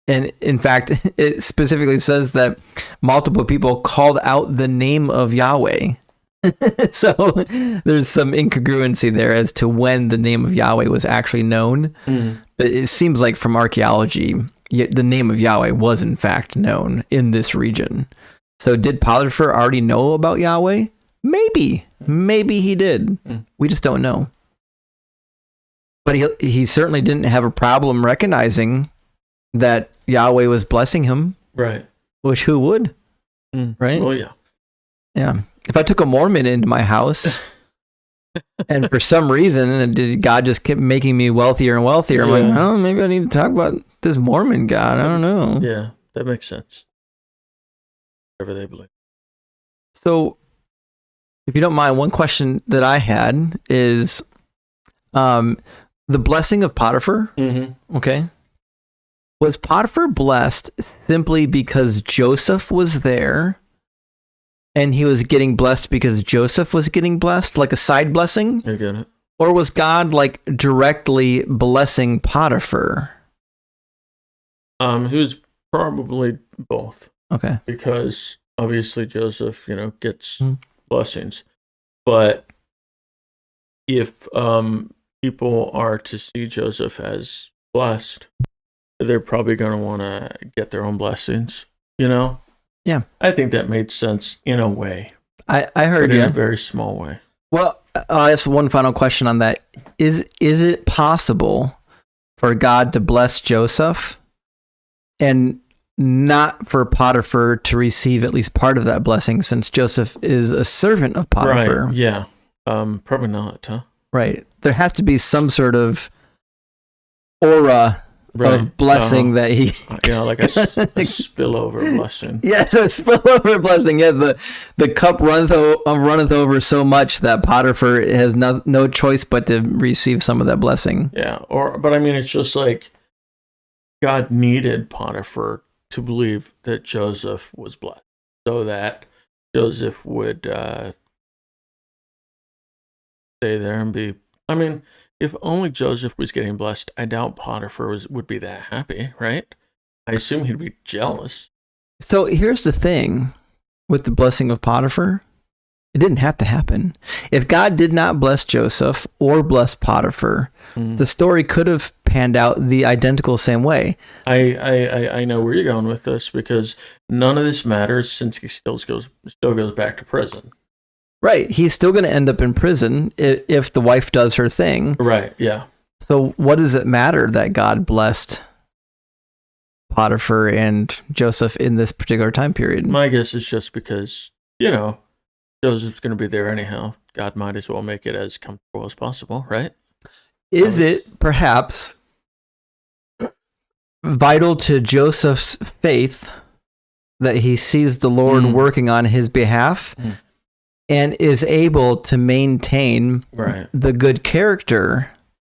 A: And in fact, it specifically says that multiple people called out the name of Yahweh. So there's some incongruency there as to when the name of Yahweh was actually known. But it seems like from archaeology, the name of Yahweh was in fact known in this region. So did Potifar already know about Yahweh? Maybe he did. We just don't know. But he certainly didn't have a problem recognizing that Yahweh was blessing him. Right. Which who would? Right?
B: Well, yeah.
A: Yeah. If I took a Mormon into my house and for some reason God just kept making me wealthier and wealthier, I'm like, oh, maybe I need to talk about this Mormon God. I don't know.
B: Yeah, that makes sense. Whatever they believe.
A: So, if you don't mind, one question that I had is the blessing of Potifar. Okay. Was Potifar blessed simply because Joseph was there and he was getting blessed because Joseph was getting blessed, like a side blessing?
B: I get it.
A: Or was God like directly blessing Potifar?
B: He was probably both.
A: Okay.
B: Because obviously Joseph, gets blessings. But if people are to see Joseph as blessed, they're probably going to want to get their own blessings,
A: Yeah.
B: I think that made sense in a way.
A: I heard
B: but
A: you.
B: In a very small way.
A: Well, I'll ask one final question on that. Is it possible for God to bless Joseph and not for Potifar to receive at least part of that blessing, since Joseph is a servant of Potifar?
B: Right, yeah. Probably not, huh?
A: Right. There has to be some sort of aura of blessing that he...
B: like a spillover blessing.
A: Yeah, the spillover blessing. Yeah, the cup runneth over so much that Potifar has no choice but to receive some of that blessing.
B: Yeah, but I mean, it's just like God needed Potifar to believe that Joseph was blessed, so that Joseph would stay there and be... I mean, if only Joseph was getting blessed, I doubt Potifar would be that happy, right? I assume he'd be jealous.
A: So here's the thing with the blessing of Potifar. It didn't have to happen. If God did not bless Joseph or bless Potifar, the story could have panned out the identical same way.
B: I know where you're going with this, because none of this matters since he still goes back to prison.
A: Right. He's still going to end up in prison if the wife does her thing.
B: Right, yeah.
A: So what does it matter that God blessed Potifar and Joseph in this particular time period?
B: My guess is just because, Joseph's going to be there anyhow. God might as well make it as comfortable as possible, right?
A: Is it perhaps vital to Joseph's faith that he sees the Lord working on his behalf and is able to maintain the good character,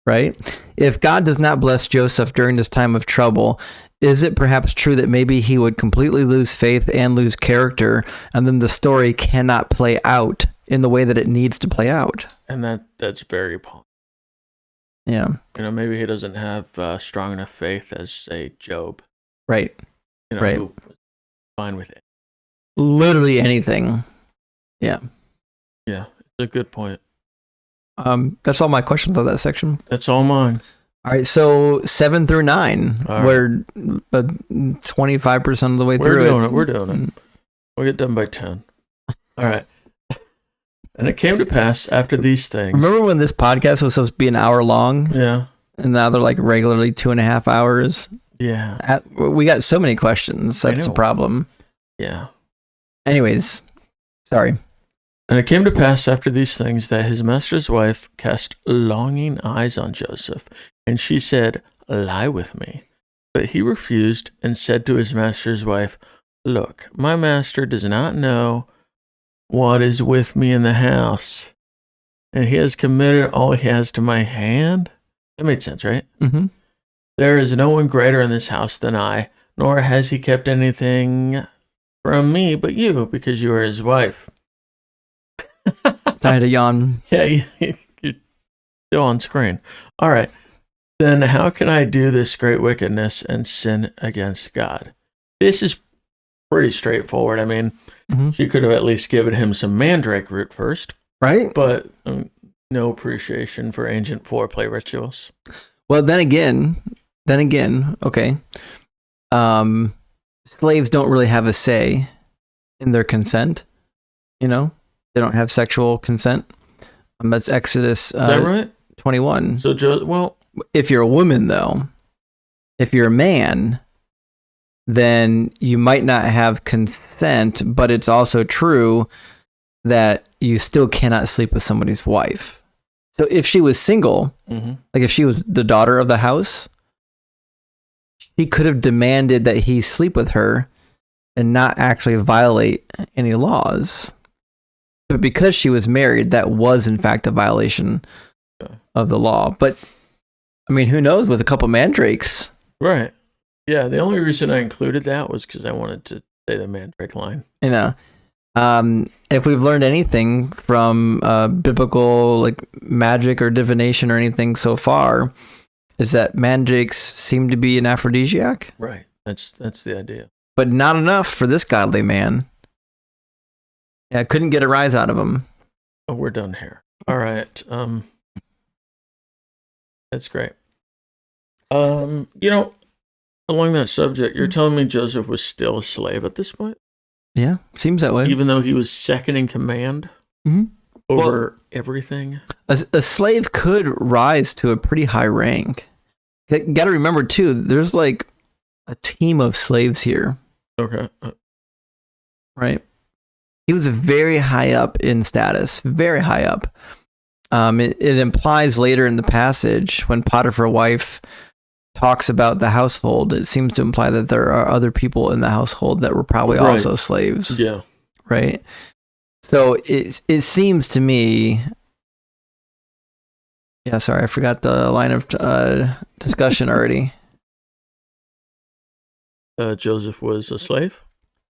A: right? If God does not bless Joseph during this time of trouble, is it perhaps true that maybe he would completely lose faith and lose character, and then the story cannot play out in the way that it needs to play out?
B: And that's very possible.
A: Yeah.
B: Maybe he doesn't have strong enough faith as, say, Job.
A: Right. Right.
B: Who was fine with it.
A: Literally anything. Yeah.
B: Yeah, it's a good point.
A: That's all my questions on that section.
B: That's all mine.
A: All right, so 7 through 9. We're 25% of the way through it.
B: We're doing it. We'll get done by 10. All right. And it came to pass after these things.
A: Remember when this podcast was supposed to be an hour long?
B: Yeah.
A: And now they're like regularly 2.5 hours?
B: Yeah.
A: We got so many questions. That's the problem.
B: Yeah.
A: Anyways, sorry.
B: And it came to pass after these things that his master's wife cast longing eyes on Joseph, and she said, "Lie with me." But he refused and said to his master's wife, "Look, my master does not know what is with me in the house, and he has committed all he has to my hand." That made sense, right?
A: Mm-hmm.
B: There is no one greater in this house than I, nor has he kept anything from me but you, because you are his wife.
A: I had a yawn.
B: Yeah, you're still on screen. All right. Then how can I do this great wickedness and sin against God? This is pretty straightforward. I mean, she could have at least given him some mandrake root first.
A: Right?
B: But no appreciation for ancient foreplay rituals.
A: Well, then again, okay. Slaves don't really have a say in their consent. They don't have sexual consent. That's Exodus
B: Is that right?
A: 21.
B: So,
A: if you're a woman, though, if you're a man, then you might not have consent, but it's also true that you still cannot sleep with somebody's wife. So if she was single, like if she was the daughter of the house, she could have demanded that he sleep with her and not actually violate any laws. But because she was married, that was in fact a violation of the law. But I mean, who knows with a couple mandrakes?
B: Right. Yeah. The only reason I included that was because I wanted to say the mandrake line.
A: If we've learned anything from biblical like magic or divination or anything so far, is that mandrakes seem to be an aphrodisiac.
B: Right. That's the idea.
A: But not enough for this godly man. Yeah, I couldn't get a rise out of him.
B: Oh, we're done here. All right. That's great. Along that subject, you're telling me Joseph was still a slave at this point?
A: Yeah, seems that way.
B: Even though he was second in command over everything?
A: A slave could rise to a pretty high rank. Got to remember, too, there's like a team of slaves here.
B: Okay.
A: Right? He was very high up in status, very high up. It implies later in the passage when Potifar's wife talks about the household, it seems to imply that there are other people in the household that were probably also slaves.
B: Yeah.
A: Right? So it seems to me... Yeah, sorry, I forgot the line of discussion already.
B: Joseph was a slave?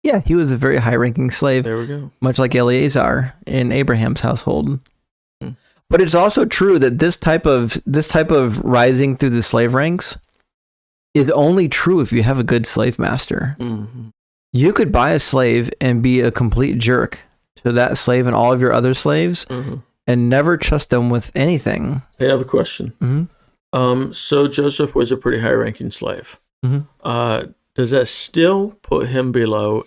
A: Yeah, he was a very high-ranking slave.
B: There we go.
A: Much like Eleazar in Abraham's household. But it's also true that this type of rising through the slave ranks is only true if you have a good slave master.
B: Mm-hmm.
A: You could buy a slave and be a complete jerk to that slave and all of your other slaves and never trust them with anything.
B: Hey, I have a question. So Joseph was a pretty high-ranking slave. Does that still put him below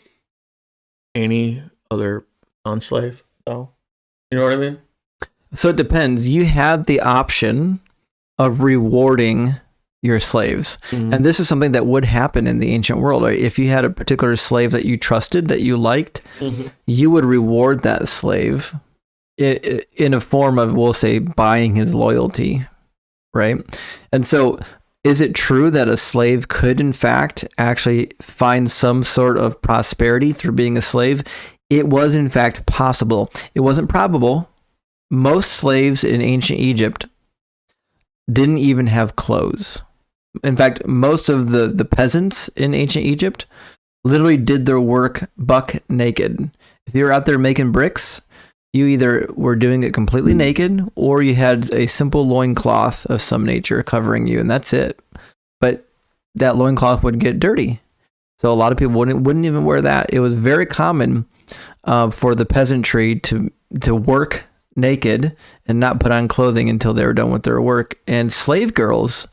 B: any other non-slave, though? You know what I mean?
A: So it depends. You had the option of rewarding your slaves.
B: Mhm.
A: And this is something that would happen in the ancient world. Right? If you had a particular slave that you trusted, that you liked,
B: Mhm.
A: you would reward that slave in a form of, we'll say, buying his loyalty, right? And so is it true that a slave could, in fact, actually find some sort of prosperity through being a slave? It was, in fact, possible. It wasn't probable. Most slaves in ancient Egypt didn't even have clothes. In fact, most of the peasants in ancient Egypt literally did their work buck naked. If you were out there making bricks, you either were doing it completely naked or you had a simple loincloth of some nature covering you, and that's it. But that loincloth would get dirty. So a lot of people wouldn't even wear that. It was very common for the peasantry to work naked and not put on clothing until they were done with their work. And slave girls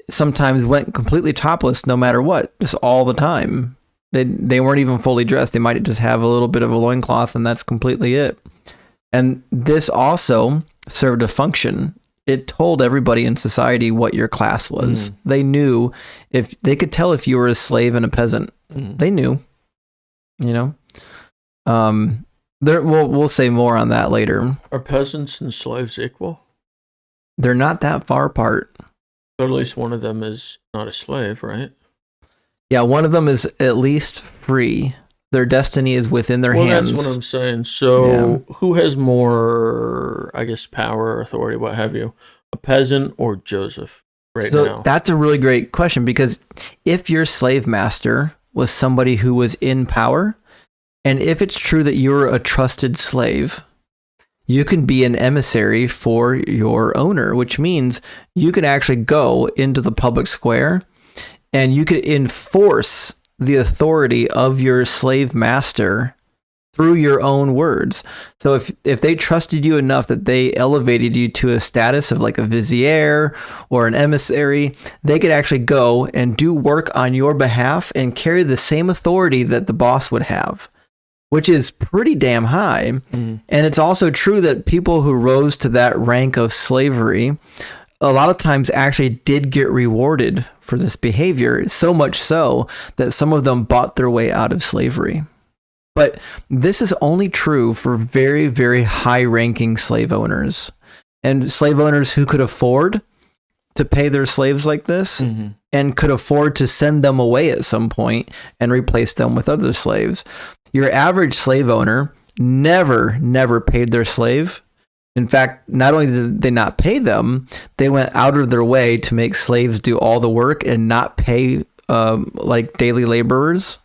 A: sometimes went completely topless no matter what, just all the time. They weren't even fully dressed. They might just have a little bit of a loincloth and that's completely it. And this also served a function. It told everybody in society what your class was. They knew, if they could tell if you were a slave and a peasant. They knew, you know. We'll say more on that later.
B: Are peasants and slaves equal?
A: They're not that far apart.
B: But at least one of them is not a slave, right?
A: Yeah, one of them is at least free. Their destiny is within their hands.
B: That's what I'm saying. So who has more, I guess, power, authority, what have you? A peasant or Joseph right now?
A: That's a really great question, because if your slave master was somebody who was in power, and if it's true that you're a trusted slave, you can be an emissary for your owner, which means you can actually go into the public square and you could enforce the authority of your slave master through your own words. So if they trusted you enough that they elevated you to a status of like a vizier or an emissary, they could actually go and do work on your behalf and carry the same authority that the boss would have, which is pretty damn high. And it's also true that people who rose to that rank of slavery a lot of times actually did get rewarded for this behavior, so much so that some of them bought their way out of slavery. But this is only true for very, very high-ranking slave owners. And slave owners who could afford to pay their slaves like this and could afford to send them away at some point and replace them with other slaves. Your average slave owner never paid their slave. In fact, not only did they not pay them, they went out of their way to make slaves do all the work and not pay like daily laborers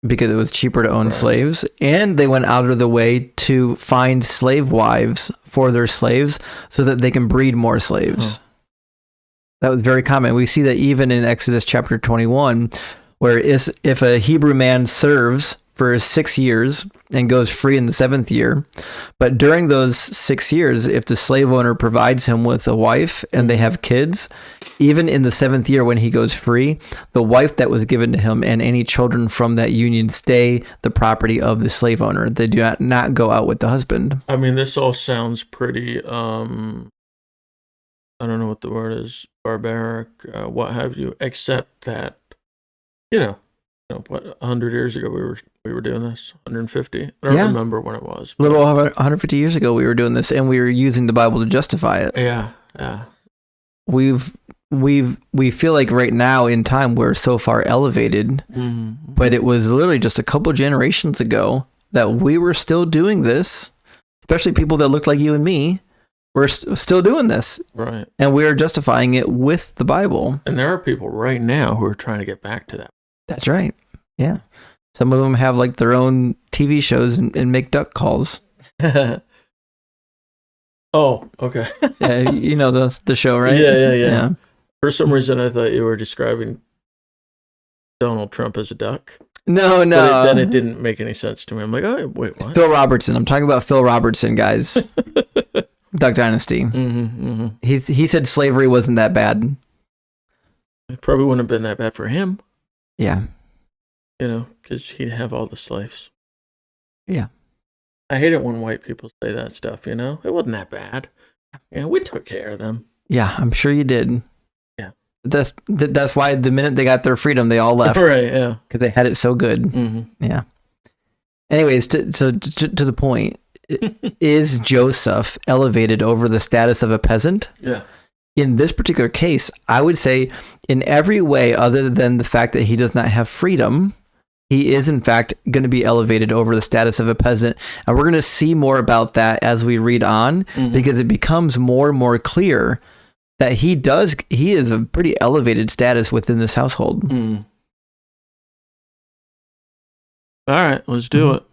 A: because it was cheaper to own slaves. And they went out of the way to find slave wives for their slaves so that they can breed more slaves. That was very common. We see that even in Exodus chapter 21, where if a Hebrew man serves for 6 years and goes free in the 7th year, but during those 6 years, if the slave owner provides him with a wife and they have kids, even in the 7th year when he goes free, the wife that was given to him and any children from that union stay the property of the slave owner. They do not go out with the husband.
B: I mean, this all sounds pretty, I don't know what the word is, barbaric, what have you, except that, what, 100 years ago we were doing this, 150? I don't remember when it was.
A: A little over 150 years ago we were doing this, and we were using the Bible to justify it.
B: Yeah.
A: We feel like right now in time we're so far elevated, but it was literally just a couple generations ago that we were still doing this, especially people that looked like you and me. We're still doing this.
B: Right.
A: And we are justifying it with the Bible.
B: And there are people right now who are trying to get back to that.
A: That's right. Yeah. Some of them have like their own TV shows and make duck calls.
B: Oh, okay.
A: Yeah, you know the show, right?
B: Yeah. For some reason, I thought you were describing Donald Trump as a duck.
A: No.
B: But then it didn't make any sense to me. I'm like, oh, wait, what?
A: Phil Robertson. I'm talking about Phil Robertson, guys. Duck Dynasty. He said slavery wasn't that bad.
B: It probably wouldn't have been that bad for him.
A: Yeah.
B: Because he'd have all the slaves.
A: Yeah.
B: I hate it when white people say that stuff, It wasn't that bad. We took care of them.
A: Yeah, I'm sure you did.
B: Yeah.
A: That's why the minute they got their freedom, they all left.
B: Right, yeah.
A: Because they had it so good.
B: Mm-hmm.
A: Yeah. Anyways, to the point, is Joseph elevated over the status of a peasant?
B: Yeah.
A: In this particular case, I would say in every way other than the fact that he does not have freedom, he is in fact going to be elevated over the status of a peasant. And we're going to see more about that as we read on, because it becomes more and more clear that he is a pretty elevated status within this household.
B: Mm. All right, let's do it.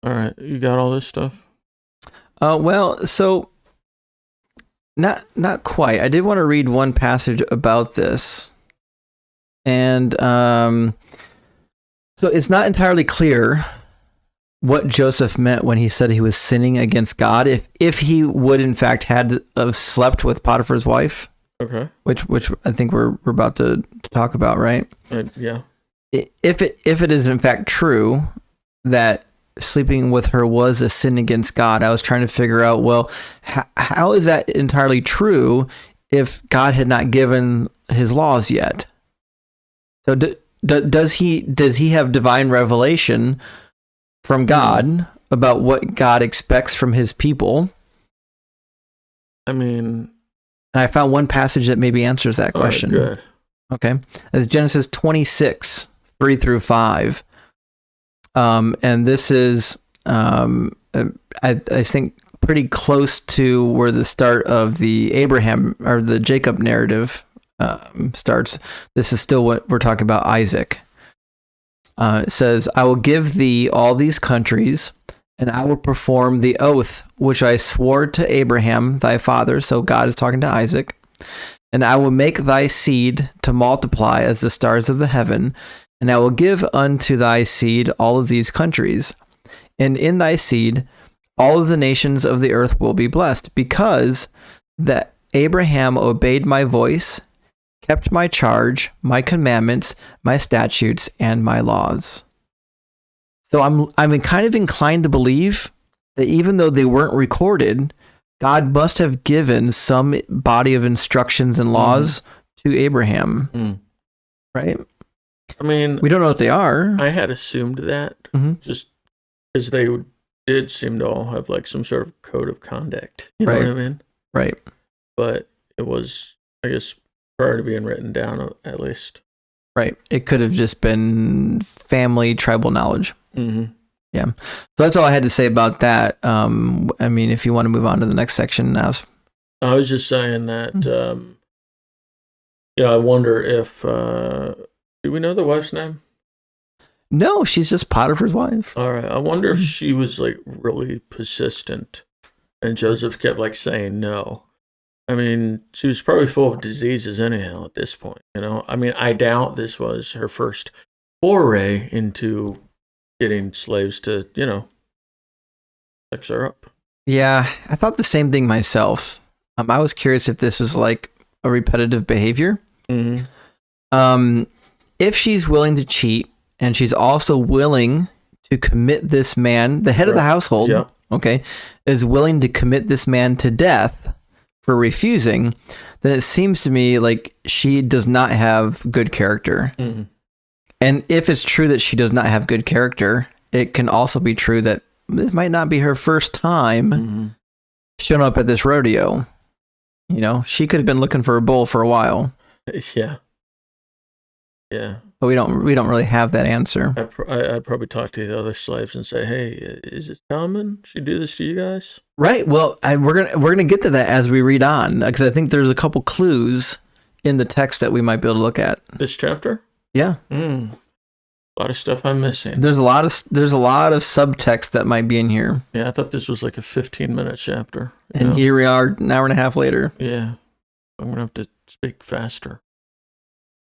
B: All right, you got all this stuff?
A: Well, so not quite. I did want to read one passage about this. And so it's not entirely clear what Joseph meant when he said he was sinning against God, if he would in fact had slept with Potiphar's wife.
B: Okay.
A: Which I think we're about to talk about, right?
B: Yeah.
A: If it is in fact true that sleeping with her was a sin against God, I was trying to figure out, well, how is that entirely true if God had not given his laws yet? So does he have divine revelation from God about what God expects from his people?
B: I mean,
A: and I found one passage that maybe answers that question.
B: Good.
A: Okay. It's Genesis 26, 3-5. And this is, I think, pretty close to where the start of the Abraham or the Jacob narrative starts. This is still what we're talking about, Isaac. It says, I will give thee all these countries, and I will perform the oath which I swore to Abraham thy father. So God is talking to Isaac. And I will make thy seed to multiply as the stars of the heaven, and I will give unto thy seed all of these countries. And in thy seed all of the nations of the earth will be blessed, because that Abraham obeyed my voice, kept my charge, my commandments, my statutes, and my laws. So I'm kind of inclined to believe that even though they weren't recorded, God must have given some body of instructions and laws to Abraham, right?
B: I mean,
A: we don't know what they are.
B: I had assumed that, just because they did seem to all have like some sort of code of conduct. You know what I mean?
A: Right.
B: But it was, I guess, prior to being written down, at least.
A: Right. It could have just been family tribal knowledge. Yeah. So that's all I had to say about that. I mean, if you want to move on to the next section now.
B: I was just saying that, I wonder if, do we know the wife's name?
A: No, she's just Potiphar's wife.
B: All right. I wonder if she was like really persistent and Joseph kept like saying no. I mean, she was probably full of diseases anyhow at this point, you know? I mean, I doubt this was her first foray into getting slaves to, sex her up.
A: Yeah, I thought the same thing myself. I was curious if this was like a repetitive behavior. If she's willing to cheat and she's also willing to commit this man, the head of the household, is willing to commit this man to death for refusing, then it seems to me like she does not have good character. And if it's true that she does not have good character, it can also be true that this might not be her first time showing up at this rodeo. You know, she could have been looking for a bull for a while.
B: Yeah.
A: But we don't really have that answer.
B: I'd probably talk to the other slaves and say, "Hey, is it common? She do this to you guys?"
A: Right. Well, we're gonna get to that as we read on, because I think there's a couple clues in the text that we might be able to look at.
B: This chapter?
A: Yeah.
B: A lot of stuff I'm missing.
A: There's a lot of subtext that might be in here.
B: Yeah, I thought this was like a 15-minute chapter.
A: And here we are, an hour and a half later.
B: Yeah. I'm gonna have to speak faster.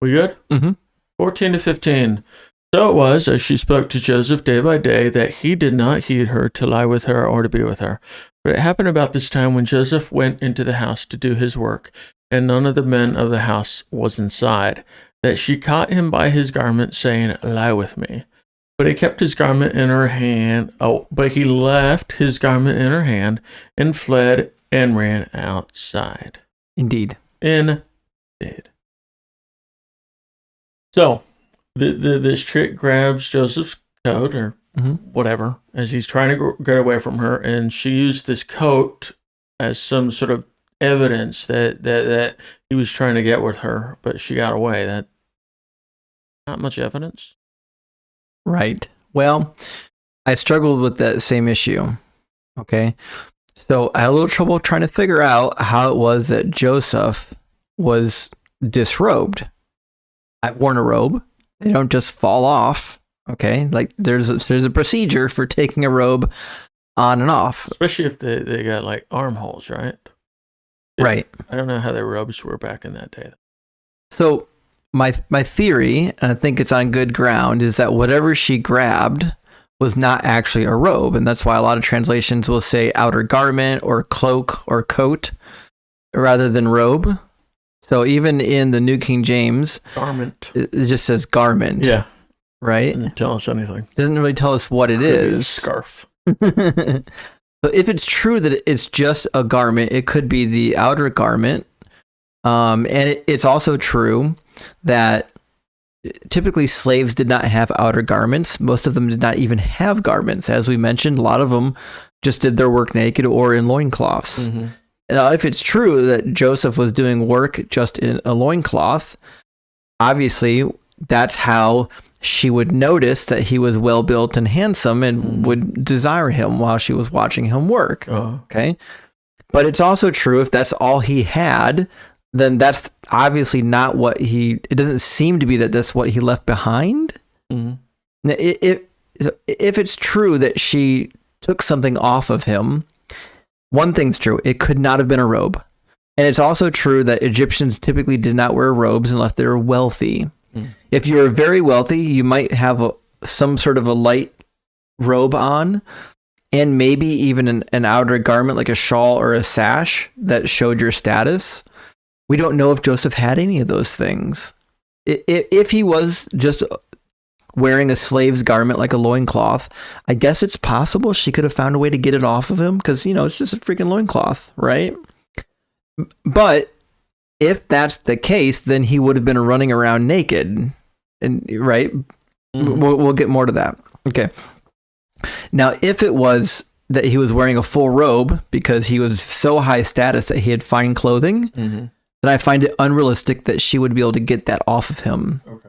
B: We good? 14-15. So it was, as she spoke to Joseph day by day, that he did not heed her to lie with her or to be with her. But it happened about this time when Joseph went into the house to do his work, and none of the men of the house was inside, that she caught him by his garment, saying, "Lie with me." But he kept his garment in her hand. Oh, but he left his garment in her hand and fled and ran outside.
A: Indeed.
B: Indeed. So, this chick grabs Joseph's coat or whatever as he's trying to get away from her, and she used this coat as some sort of evidence that he was trying to get with her, but she got away. That not much evidence.
A: Right. Well, I struggled with that same issue. Okay. So I had a little trouble trying to figure out how it was that Joseph was disrobed. I've worn a robe. They don't just fall off. Okay. Like there's a procedure for taking a robe on and off.
B: Especially if they got like armholes, right?
A: Right.
B: I don't know how their robes were back in that day.
A: So my theory, and I think it's on good ground, is that whatever she grabbed was not actually a robe. And that's why a lot of translations will say outer garment or cloak or coat rather than robe. So even in the New King James,
B: garment,
A: it just says garment.
B: Yeah.
A: Right?
B: Doesn't tell us anything.
A: Doesn't really tell us what it is.
B: Scarf.
A: So if it's true that it's just a garment, it could be the outer garment. And it's also true that typically slaves did not have outer garments. Most of them did not even have garments. As we mentioned, a lot of them just did their work naked or in loincloths. Mm-hmm. Now, if it's true that Joseph was doing work just in a loincloth, obviously that's how she would notice that he was well built and handsome and would desire him while she was watching him work. Okay. But it's also true if that's all he had, then that's obviously not what it doesn't seem to be that that's what he left behind. Mm-hmm. Now, if it's true that she took something off of him, one thing's true. It could not have been a robe. And it's also true that Egyptians typically did not wear robes unless they were wealthy. If you're very wealthy, you might have some sort of a light robe on, and maybe even an outer garment like a shawl or a sash that showed your status. We don't know if Joseph had any of those things. If he was just wearing a slave's garment like a loincloth, I guess it's possible she could have found a way to get it off of him because, it's just a freaking loincloth, right? But if that's the case, then he would have been running around naked, and right? Mm-hmm. We'll get more to that. Okay. Now, if it was that he was wearing a full robe because he was so high status that he had fine clothing, then I find it unrealistic that she would be able to get that off of him. Okay.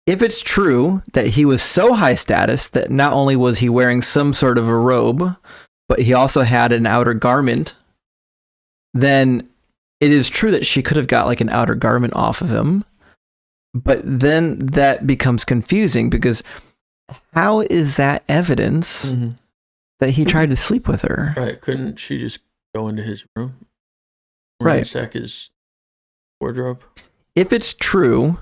A: If it's true that he was so high status that not only was he wearing some sort of a robe, but he also had an outer garment, then it is true that she could have got like an outer garment off of him, but then that becomes confusing because how is that evidence that he tried to sleep with her?
B: Right. Couldn't she just go into his room?
A: Right.
B: Ransack his wardrobe?
A: If it's true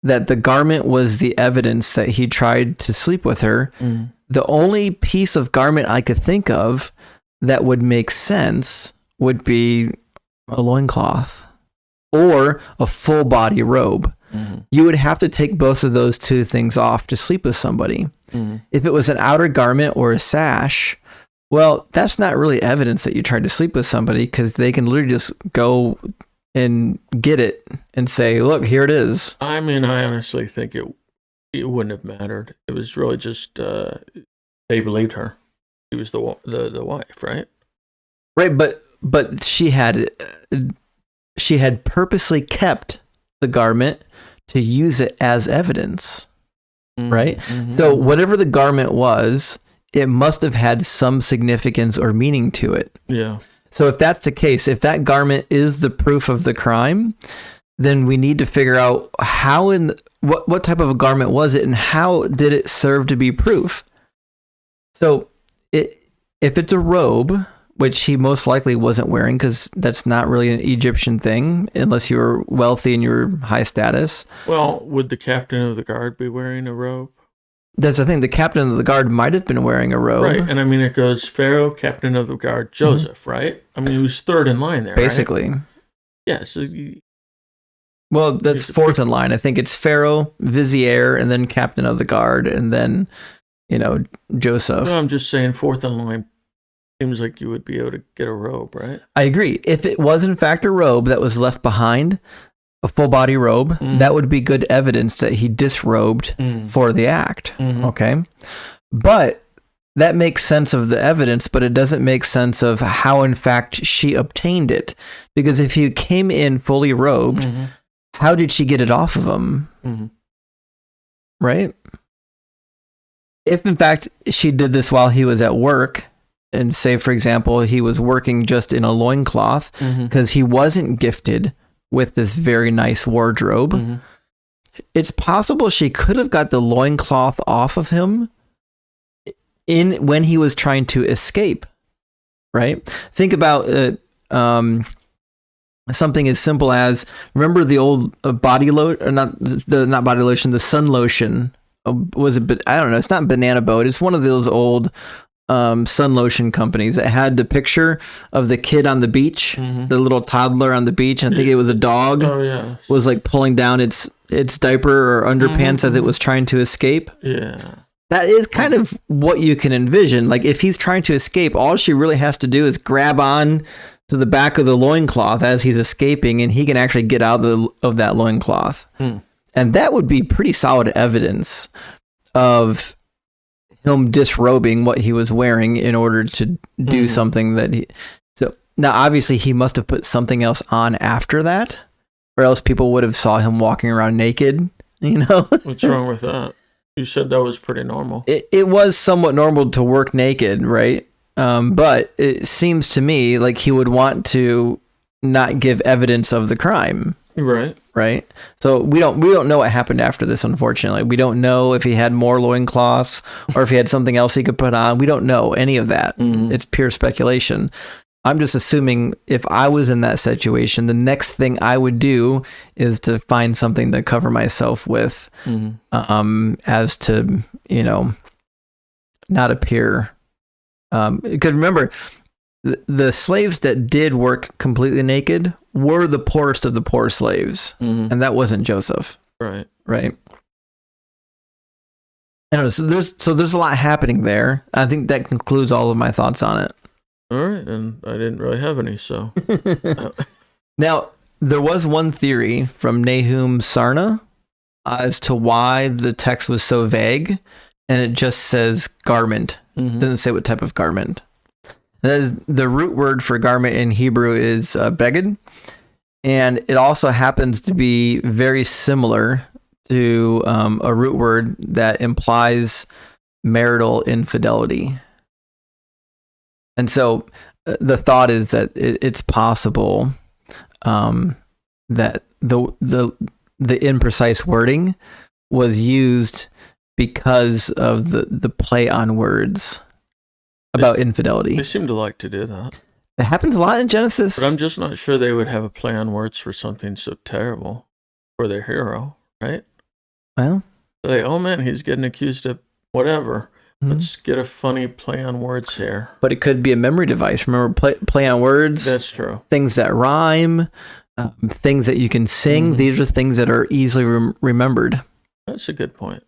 A: that the garment was the evidence that he tried to sleep with her, the only piece of garment I could think of that would make sense would be a loincloth or a full body robe. You would have to take both of those two things off to sleep with somebody. If it was an outer garment or a sash, well, that's not really evidence that you tried to sleep with somebody because they can literally just go and get it and say, look, here it is.
B: I mean, I honestly think it wouldn't have mattered. It was really just they believed her. She was the wife, right?
A: Right, but she had purposely kept the garment to use it as evidence, right? So whatever the garment was, it must have had some significance or meaning to it.
B: Yeah.
A: So if that's the case, if that garment is the proof of the crime, then we need to figure out what type of a garment was it and how did it serve to be proof? So if it's a robe, which he most likely wasn't wearing because that's not really an Egyptian thing unless you were wealthy and you were high status.
B: Well, would the captain of the guard be wearing a robe?
A: That's the thing. The captain of the guard might have been wearing a robe.
B: Right. And I mean, it goes Pharaoh, captain of the guard, Joseph, right? I mean, he was third in line there,
A: basically.
B: Right? Yeah. So
A: Well, that's fourth in line. I think it's Pharaoh, Vizier, and then Captain of the Guard, and then, Joseph.
B: No, I'm just saying fourth in line seems like you would be able to get a robe, right?
A: I agree. If it was in fact a robe that was left behind, a full body robe, that would be good evidence that he disrobed for the act. Okay. But that makes sense of the evidence, but it doesn't make sense of how in fact she obtained it. Because if he came in fully robed, how did she get it off of him? Right? If in fact she did this while he was at work, and say, for example, he was working just in a loincloth because he wasn't gifted with this very nice wardrobe, it's possible she could have got the loincloth off of him when he was trying to escape, right? Think about something as simple as, remember the old body lotion, not body lotion, the sun lotion. Was it? I don't know. It's not Banana Boat. It's one of those old sun lotion companies that had the picture of the kid on the beach, the little toddler on the beach. And I think it was a dog.
B: Oh yeah,
A: was like pulling down its diaper or underpants as it was trying to escape.
B: Yeah.
A: That is kind of what you can envision. Like if he's trying to escape, all she really has to do is grab on to the back of the loincloth as he's escaping, and he can actually get out of that loincloth. And that would be pretty solid evidence of him disrobing what he was wearing in order to do something that he... So now obviously he must have put something else on after that, or else people would have saw him walking around naked,
B: What's wrong with that? You said that was pretty normal.
A: It was somewhat normal to work naked, right? But it seems to me like he would want to not give evidence of the crime. Right. So we don't know what happened after this, unfortunately. We don't know if he had more loincloths or if he had something else he could put on. We don't know any of that. It's pure speculation. I'm just assuming if I was in that situation, the next thing I would do is to find something to cover myself with, as to, not appear. Because remember, the slaves that did work completely naked were the poorest of the poor slaves, and that wasn't Joseph. Right. I don't know. So there's a lot happening there. I think that concludes all of my thoughts on it.
B: All right, and I didn't really have any, so.
A: Now, there was one theory from Nahum Sarna as to why the text was so vague, and it just says garment. It doesn't say what type of garment. That is, the root word for garment in Hebrew is beged, and it also happens to be very similar to a root word that implies marital infidelity. And so the thought is that it's possible that the imprecise wording was used because of the play on words about infidelity.
B: They seem to like to do that.
A: It happens a lot in Genesis.
B: But I'm just not sure they would have a play on words for something so terrible for their hero, right?
A: Well,
B: like, oh man, he's getting accused of whatever. Let's get a funny play on words here.
A: But it could be a memory device. Remember, play on words.
B: That's true.
A: Things that rhyme, things that you can sing. These are things that are easily remembered.
B: That's a good point.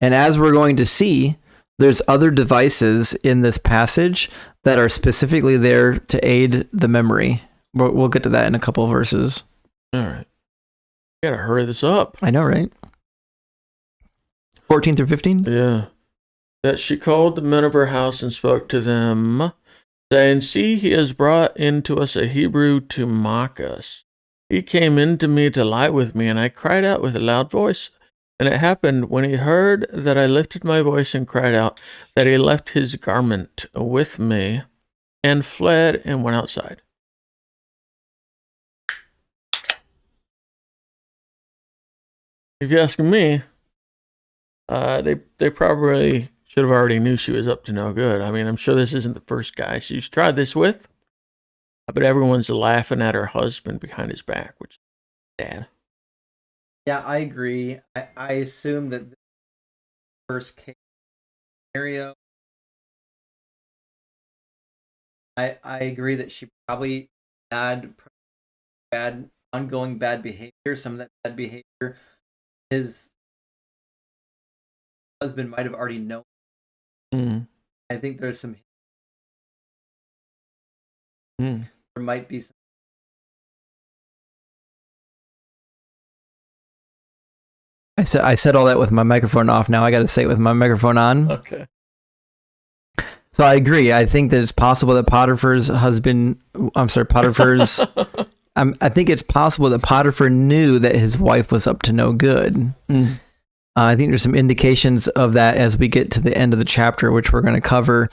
A: And as we're going to see, there's other devices in this passage that are specifically there to aid the memory. We'll get to that in a couple of verses.
B: All right. Gotta hurry this up.
A: I know, right? 14 through 15?
B: Yeah. That she called the men of her house and spoke to them, saying, see, he has brought into us a Hebrew to mock us. He came in to me to lie with me, and I cried out with a loud voice. And it happened when he heard that I lifted my voice and cried out, that he left his garment with me and fled and went outside. If you're asking me, they probably should have already knew she was up to no good. I mean, I'm sure this isn't the first guy she's tried this with, but everyone's laughing at her husband behind his back, which is sad.
A: Yeah, I agree. I assume that the first case scenario, I agree that she probably had bad ongoing bad behavior. Some of that bad behavior, his husband might have already known. I think there's some. There might be some. I said all that with my microphone off. Now I got to say it with my microphone on.
B: Okay.
A: So I agree. I think that it's possible that Potiphar's husband, Potiphar's, I think it's possible that Potiphar knew that his wife was up to no good. I think there's some indications of that as we get to the end of the chapter, which we're going to cover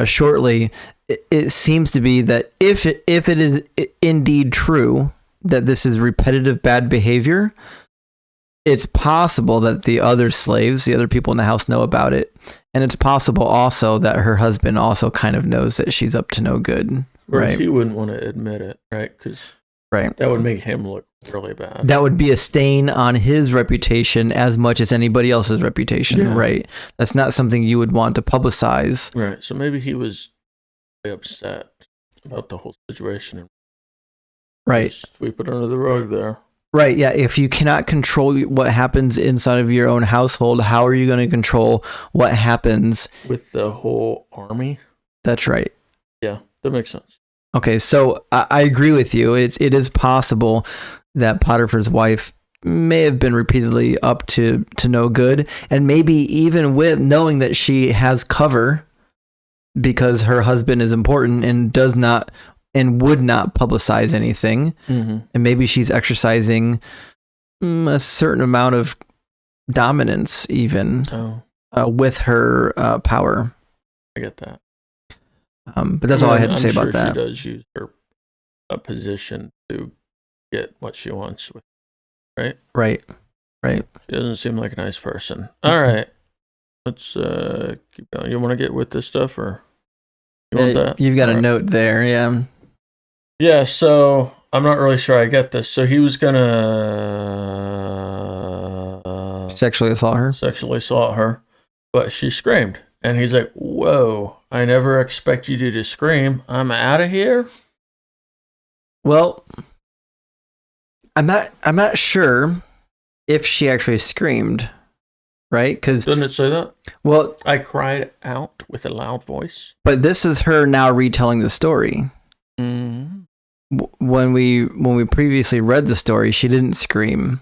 A: shortly. It seems to be that if it is indeed true that this is repetitive bad behavior, it's possible that the other slaves, the other people in the house, know about it. And it's possible also that her husband also kind of knows that she's up to no good. Right.
B: He wouldn't want to admit it, right? Because that would make him look really bad.
A: That would be a stain on his reputation as much as anybody else's reputation, right? That's not something you would want to publicize.
B: Right. So maybe he was really upset about the whole situation.
A: Right.
B: Sweep it under the rug there.
A: Right, yeah. If you cannot control what happens inside of your own household, how are you going to control what happens
B: with the whole army?
A: That's right.
B: Yeah, that makes sense.
A: Okay, so I agree with you. It is possible that Potiphar's wife may have been repeatedly up to no good, and maybe even with knowing that she has cover because her husband is important and does not and would not publicize anything. And maybe she's exercising a certain amount of dominance even with her power.
B: I get that.
A: But that's all I had to say about that.
B: She does use her position to get what she wants, right? Right. She doesn't seem like a nice person. All right. Let's keep going. You want to get with this stuff or you want that?
A: You've got a note there, yeah.
B: Yeah, so I'm not really sure I get this. So he was gonna
A: sexually assault
B: her, but she screamed, and he's like, "Whoa! I never expect you to scream. I'm out of here."
A: Well, I'm not sure if she actually screamed, right? Because
B: doesn't it say that?
A: Well,
B: I cried out with a loud voice.
A: But this is her now retelling the story. When we previously read the story, she didn't scream,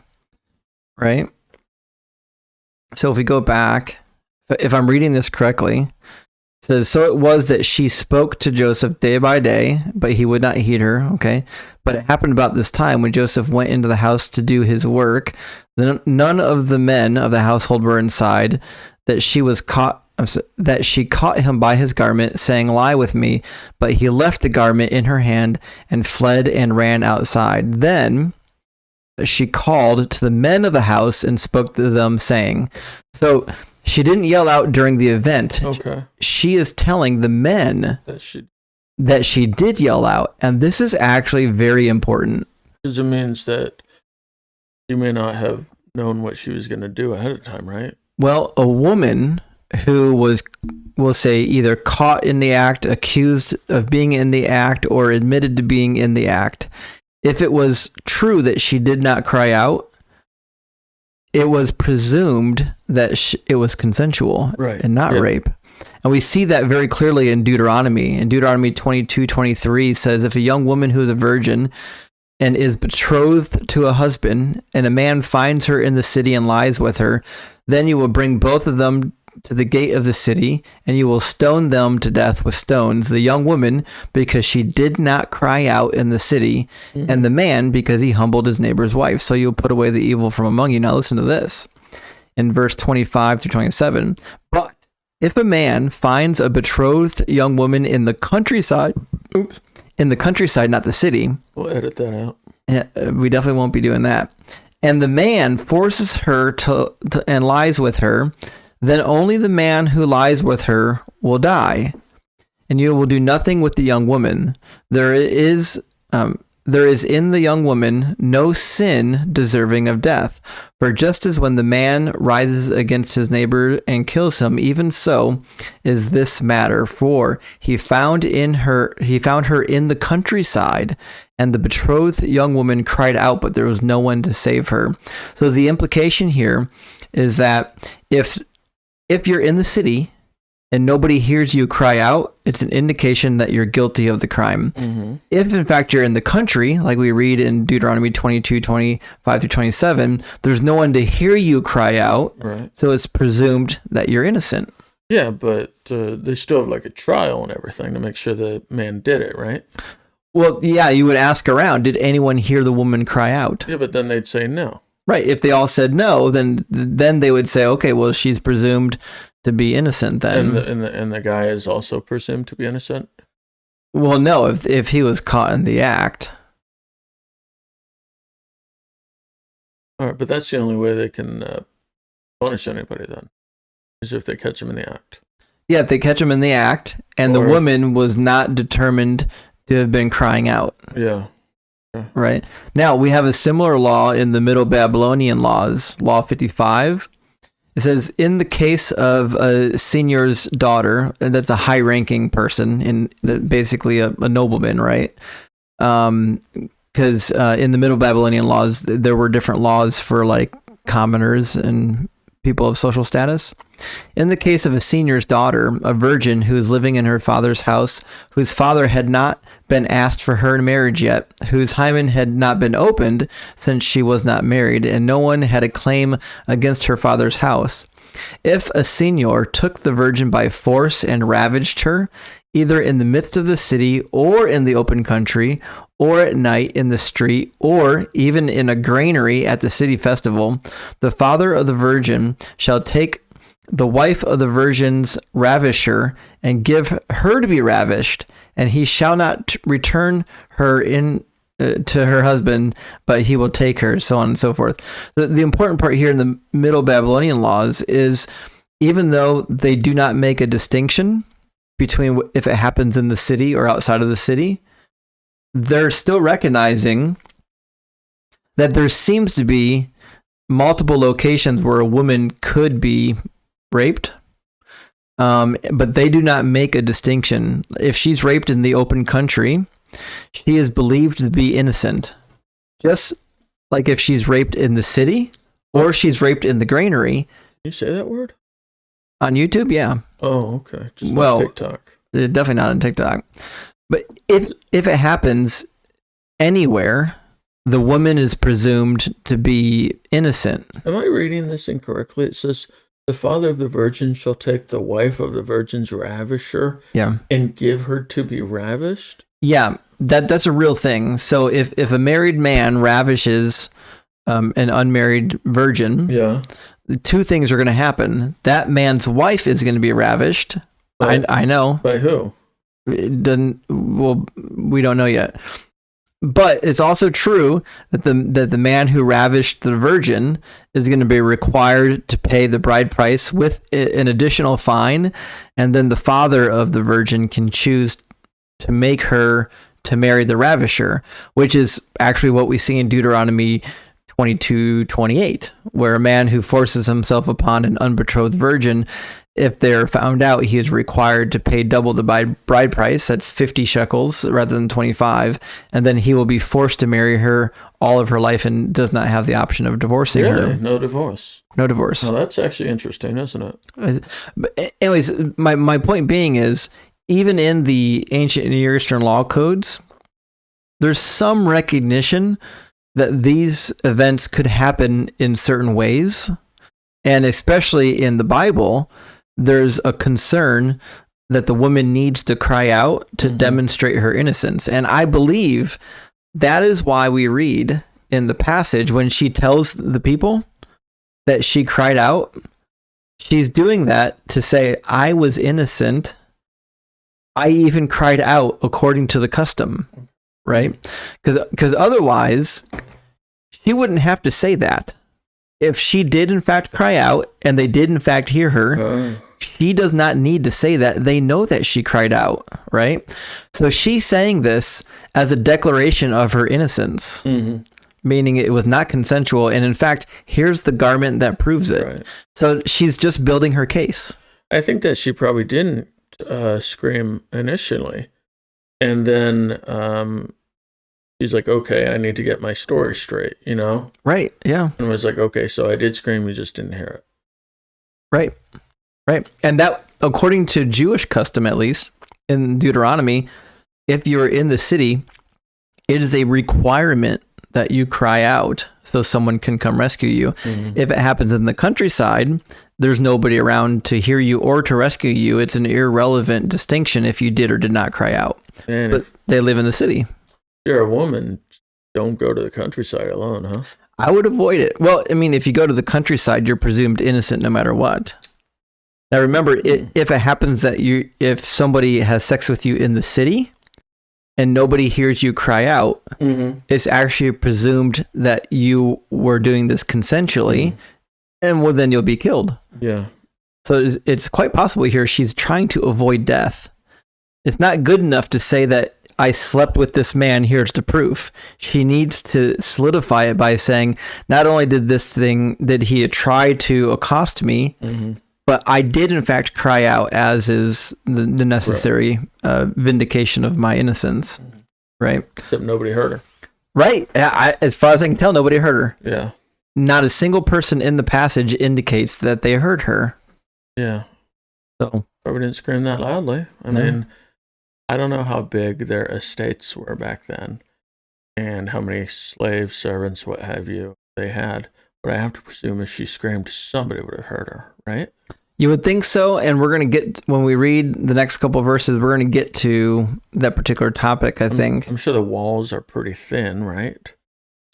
A: right? So if we go back, if I'm reading this correctly, it says, so it was that she spoke to Joseph day by day, but he would not heed her. Okay. But it happened about this time when Joseph went into the house to do his work. Then none of the men of the household were inside, that she caught him by his garment, saying, "Lie with me." But he left the garment in her hand and fled and ran outside. Then she called to the men of the house and spoke to them, saying, so she didn't yell out during the event.
B: Okay.
A: She is telling the men that she did yell out. And this is actually very important.
B: Because it means that she may not have known what she was going to do ahead of time, right?
A: Well, a woman who was, we'll say, either caught in the act, accused of being in the act, or admitted to being in the act, if it was true that she did not cry out, it was presumed that it was consensual and not rape. And we see that very clearly in Deuteronomy. In Deuteronomy 22:23 says, if a young woman who is a virgin and is betrothed to a husband, and a man finds her in the city and lies with her, then you will bring both of them to the gate of the city, and you will stone them to death with stones, the young woman because she did not cry out in the city, and the man because he humbled his neighbor's wife. So you'll put away the evil from among you. Now listen to this. In verse 25 through 27, but if a man finds a betrothed young woman in the countryside, not the city.
B: We'll edit that out.
A: We definitely won't be doing that. And the man forces her to and lies with her, then only the man who lies with her will die, and you will do nothing with the young woman. There is there is in the young woman no sin deserving of death. For just as when the man rises against his neighbor and kills him, even so is this matter. For he found her in the countryside, and the betrothed young woman cried out, but there was no one to save her. So the implication here is that if you're in the city and nobody hears you cry out, it's an indication that you're guilty of the crime. Mm-hmm. If, in fact, you're in the country, like we read in Deuteronomy 22, 25 through 27, there's no one to hear you cry out, right. So it's presumed that you're innocent.
B: Yeah, but they still have like a trial and everything to make sure the man did it, right?
A: Well, yeah, you would ask around, did anyone hear the woman cry out?
B: Yeah, but then they'd say no.
A: Right. If they all said no, then they would say, okay, well, she's presumed to be innocent then.
B: And the guy is also presumed to be innocent?
A: Well, no, if he was caught in the act.
B: All right, but that's the only way they can punish anybody then, is if they catch him in the act.
A: Yeah, if they catch him in the act, and the woman was not determined to have been crying out.
B: Yeah.
A: Right. Now, we have a similar law in the Middle Babylonian laws, Law 55. It says, in the case of a senior's daughter, and that's a high-ranking person, basically a nobleman, right? Because in the Middle Babylonian laws, there were different laws for like commoners and people of social status. In the case of a senior's daughter, a virgin who is living in her father's house, whose father had not been asked for her in marriage yet, whose hymen had not been opened since she was not married, and no one had a claim against her father's house. If a senior took the virgin by force and ravaged her, either in the midst of the city or in the open country, or at night in the street, or even in a granary at the city festival, the father of the virgin shall take the wife of the virgin's ravisher and give her to be ravished, and he shall not return her to her husband, but he will take her, so on and so forth. The important part here in the Middle Babylonian laws is, even though they do not make a distinction between if it happens in the city or outside of the city, they're still recognizing that there seems to be multiple locations where a woman could be raped, but they do not make a distinction. If she's raped in the open country, she is believed to be innocent. Just like if she's raped in the city or she's raped in the granary.
B: Can you say that word?
A: On YouTube, yeah.
B: Oh, okay. Just not TikTok.
A: Definitely not on TikTok. But if it happens anywhere, the woman is presumed to be innocent.
B: Am I reading this incorrectly? It says, the father of the virgin shall take the wife of the virgin's ravisher and give her to be ravished?
A: Yeah, that's a real thing. So if a married man ravishes an unmarried virgin, two things are going to happen. That man's wife is going to be ravished. I know.
B: By who?
A: We don't know yet. But it's also true that the man who ravished the virgin is going to be required to pay the bride price with an additional fine, and then the father of the virgin can choose to make her to marry the ravisher, which is actually what we see in Deuteronomy 22:28, where a man who forces himself upon an unbetrothed virgin, if they're found out, he is required to pay double the bride price. That's 50 shekels rather than 25. And then he will be forced to marry her all of her life and does not have the option of divorcing her.
B: No divorce.
A: No divorce.
B: Well, that's actually interesting, isn't it?
A: But anyways, my point being is, even in the ancient Near Eastern law codes, there's some recognition that these events could happen in certain ways. And especially in the Bible, there's a concern that the woman needs to cry out to demonstrate her innocence. And I believe that is why we read in the passage when she tells the people that she cried out, she's doing that to say, I was innocent. I even cried out according to the custom, right? Because otherwise, she wouldn't have to say that. If she did in fact cry out and they did in fact hear her, she does not need to say that. They know that she cried out, right? So she's saying this as a declaration of her innocence, meaning it was not consensual. And in fact, here's the garment that proves it. Right. So she's just building her case.
B: I think that she probably didn't scream initially. And then she's like, okay, I need to get my story straight, you know?
A: Right, yeah.
B: And was like, okay, so I did scream, you just didn't hear it.
A: Right. And that, according to Jewish custom, at least, in Deuteronomy, if you're in the city, it is a requirement that you cry out so someone can come rescue you. If it happens in the countryside, there's nobody around to hear you or to rescue you. It's an irrelevant distinction if you did or did not cry out. And but they live in the city.
B: If you're a woman, don't go to the countryside alone, huh?
A: I would avoid it. Well, I mean, if you go to the countryside, you're presumed innocent no matter what. Now, remember, if it happens that if somebody has sex with you in the city and nobody hears you cry out, it's actually presumed that you were doing this consensually, and well, then you'll be killed.
B: Yeah.
A: So it's quite possible here she's trying to avoid death. It's not good enough to say that I slept with this man, here's the proof. She needs to solidify it by saying, not only did he try to accost me, but I did in fact cry out, as is the necessary vindication of my innocence. Right.
B: Except nobody heard her.
A: Right. As far as I can tell, nobody heard her.
B: Yeah.
A: Not a single person in the passage indicates that they heard her.
B: Yeah.
A: So
B: probably didn't scream that loudly. I mean, I don't know how big their estates were back then and how many slaves, servants, what have you, they had. But I have to presume if she screamed, somebody would have heard her, right?
A: You would think so. And we're going to get, when we read the next couple of verses, we're going to get to that particular topic, I think.
B: I'm sure the walls are pretty thin, right?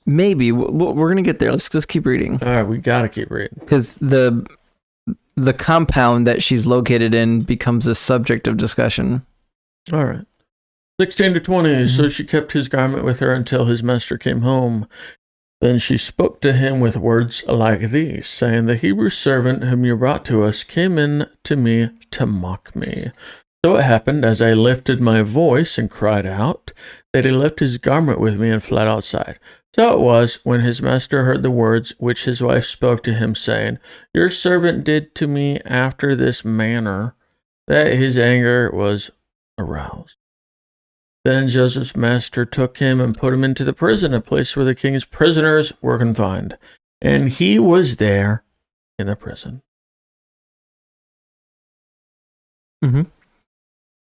A: Maybe. We're going to get there. Let's just keep reading.
B: All right, we got to keep reading.
A: Because the compound that she's located in becomes a subject of discussion.
B: All right. 16 to 20. So she kept his garment with her until his master came home. Then she spoke to him with words like these, saying, the Hebrew servant whom you brought to us came in to me to mock me. So it happened, as I lifted my voice and cried out, that he left his garment with me and fled outside. So it was, when his master heard the words which his wife spoke to him, saying, your servant did to me after this manner, that his anger was aroused. Then Joseph's master took him and put him into the prison, a place where the king's prisoners were confined. And he was there in the prison.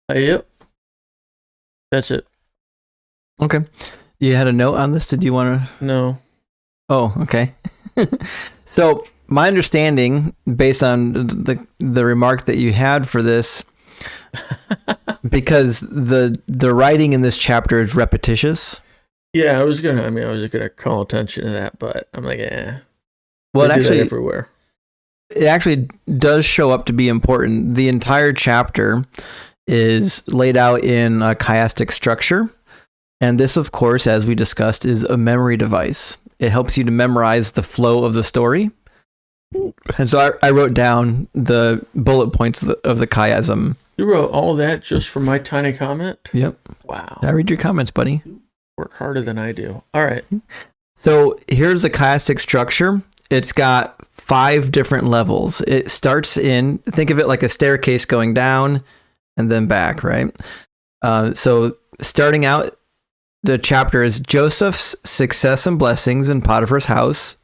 B: Yep. That's it.
A: Okay. You had a note on this? Did you want to?
B: No.
A: Oh, okay. So my understanding, based on the remark that you had for this, because the writing in this chapter is repetitious.
B: Yeah, I was gonna call attention to that, but I'm like,
A: well, it actually
B: everywhere.
A: It actually does show up to be important. The entire chapter is laid out in a chiastic structure, and this, of course, as we discussed, is a memory device. It helps you to memorize the flow of the story. And so I wrote down the bullet points of the chiasm.
B: You wrote all that just for my tiny comment?
A: Yep.
B: Wow.
A: I read your comments, buddy.
B: You work harder than I do. All right.
A: So here's the chiastic structure. It's got 5 different levels. It starts in, think of it like a staircase going down and then back, right? So starting out, the chapter is Joseph's success and blessings in Potiphar's house.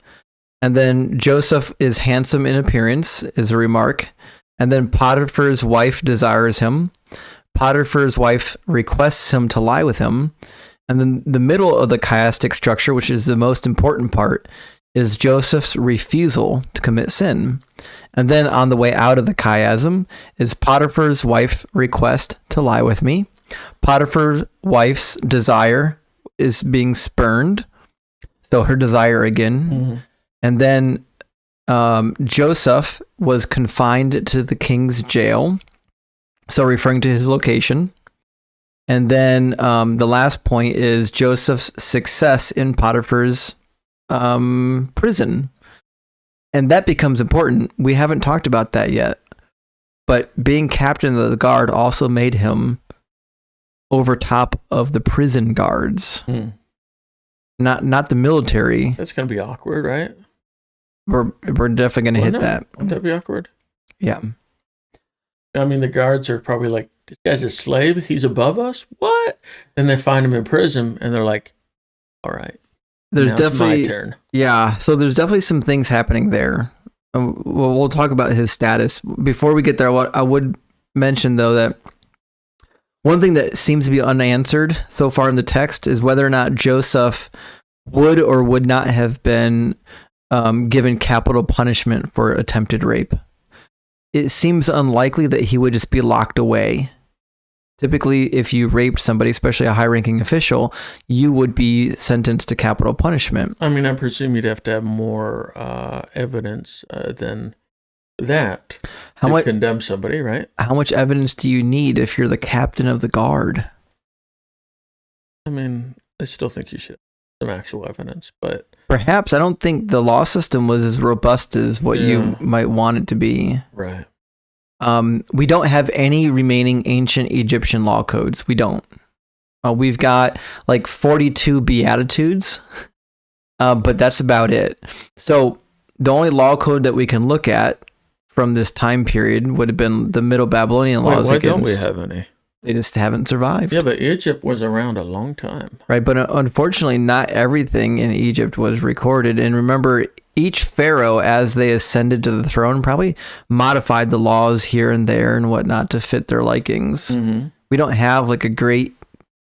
A: And then Joseph is handsome in appearance, is a remark. And then Potiphar's wife desires him. Potiphar's wife requests him to lie with him. And then the middle of the chiastic structure, which is the most important part, is Joseph's refusal to commit sin. And then on the way out of the chiasm is Potiphar's wife request to lie with me. Potiphar's wife's desire is being spurned. So her desire again. And then Joseph was confined to the king's jail, so referring to his location. And then the last point is Joseph's success in Potiphar's prison. And that becomes important. We haven't talked about that yet. but being captain of the guard also made him over top of the prison guards. Not the military.
B: That's gonna be awkward, right?
A: We're definitely gonna hit that.
B: Wouldn't that be awkward?
A: Yeah.
B: I mean, the guards are probably like, this guy's a slave. He's above us. What? Then they find him in prison, and they're like, all right.
A: There's
B: now
A: definitely
B: it's my turn.
A: Yeah. So there's definitely some things happening there. We'll talk about his status before we get there. What I would mention though that one thing that seems to be unanswered so far in the text is whether or not Joseph would or would not have been given capital punishment for attempted rape. It seems unlikely that he would just be locked away. Typically, if you raped somebody, especially a high-ranking official, you would be sentenced to capital punishment.
B: I mean, I presume you'd have to have more evidence than that to condemn somebody, right?
A: How much evidence do you need if you're the captain of the guard?
B: I mean, I still think you should have some actual evidence, but...
A: Perhaps. I don't think the law system was as robust as what you might want it to be.
B: Right.
A: We don't have any remaining ancient Egyptian law codes. We don't. We've got like 42 Beatitudes, but that's about it. So the only law code that we can look at from this time period would have been the Middle Babylonian laws.
B: Why don't we have any?
A: They just haven't survived.
B: Yeah, but Egypt was around a long time.
A: Right, but unfortunately, not everything in Egypt was recorded. And remember, each pharaoh, as they ascended to the throne, probably modified the laws here and there and whatnot to fit their likings.
B: Mm-hmm.
A: We don't have like a great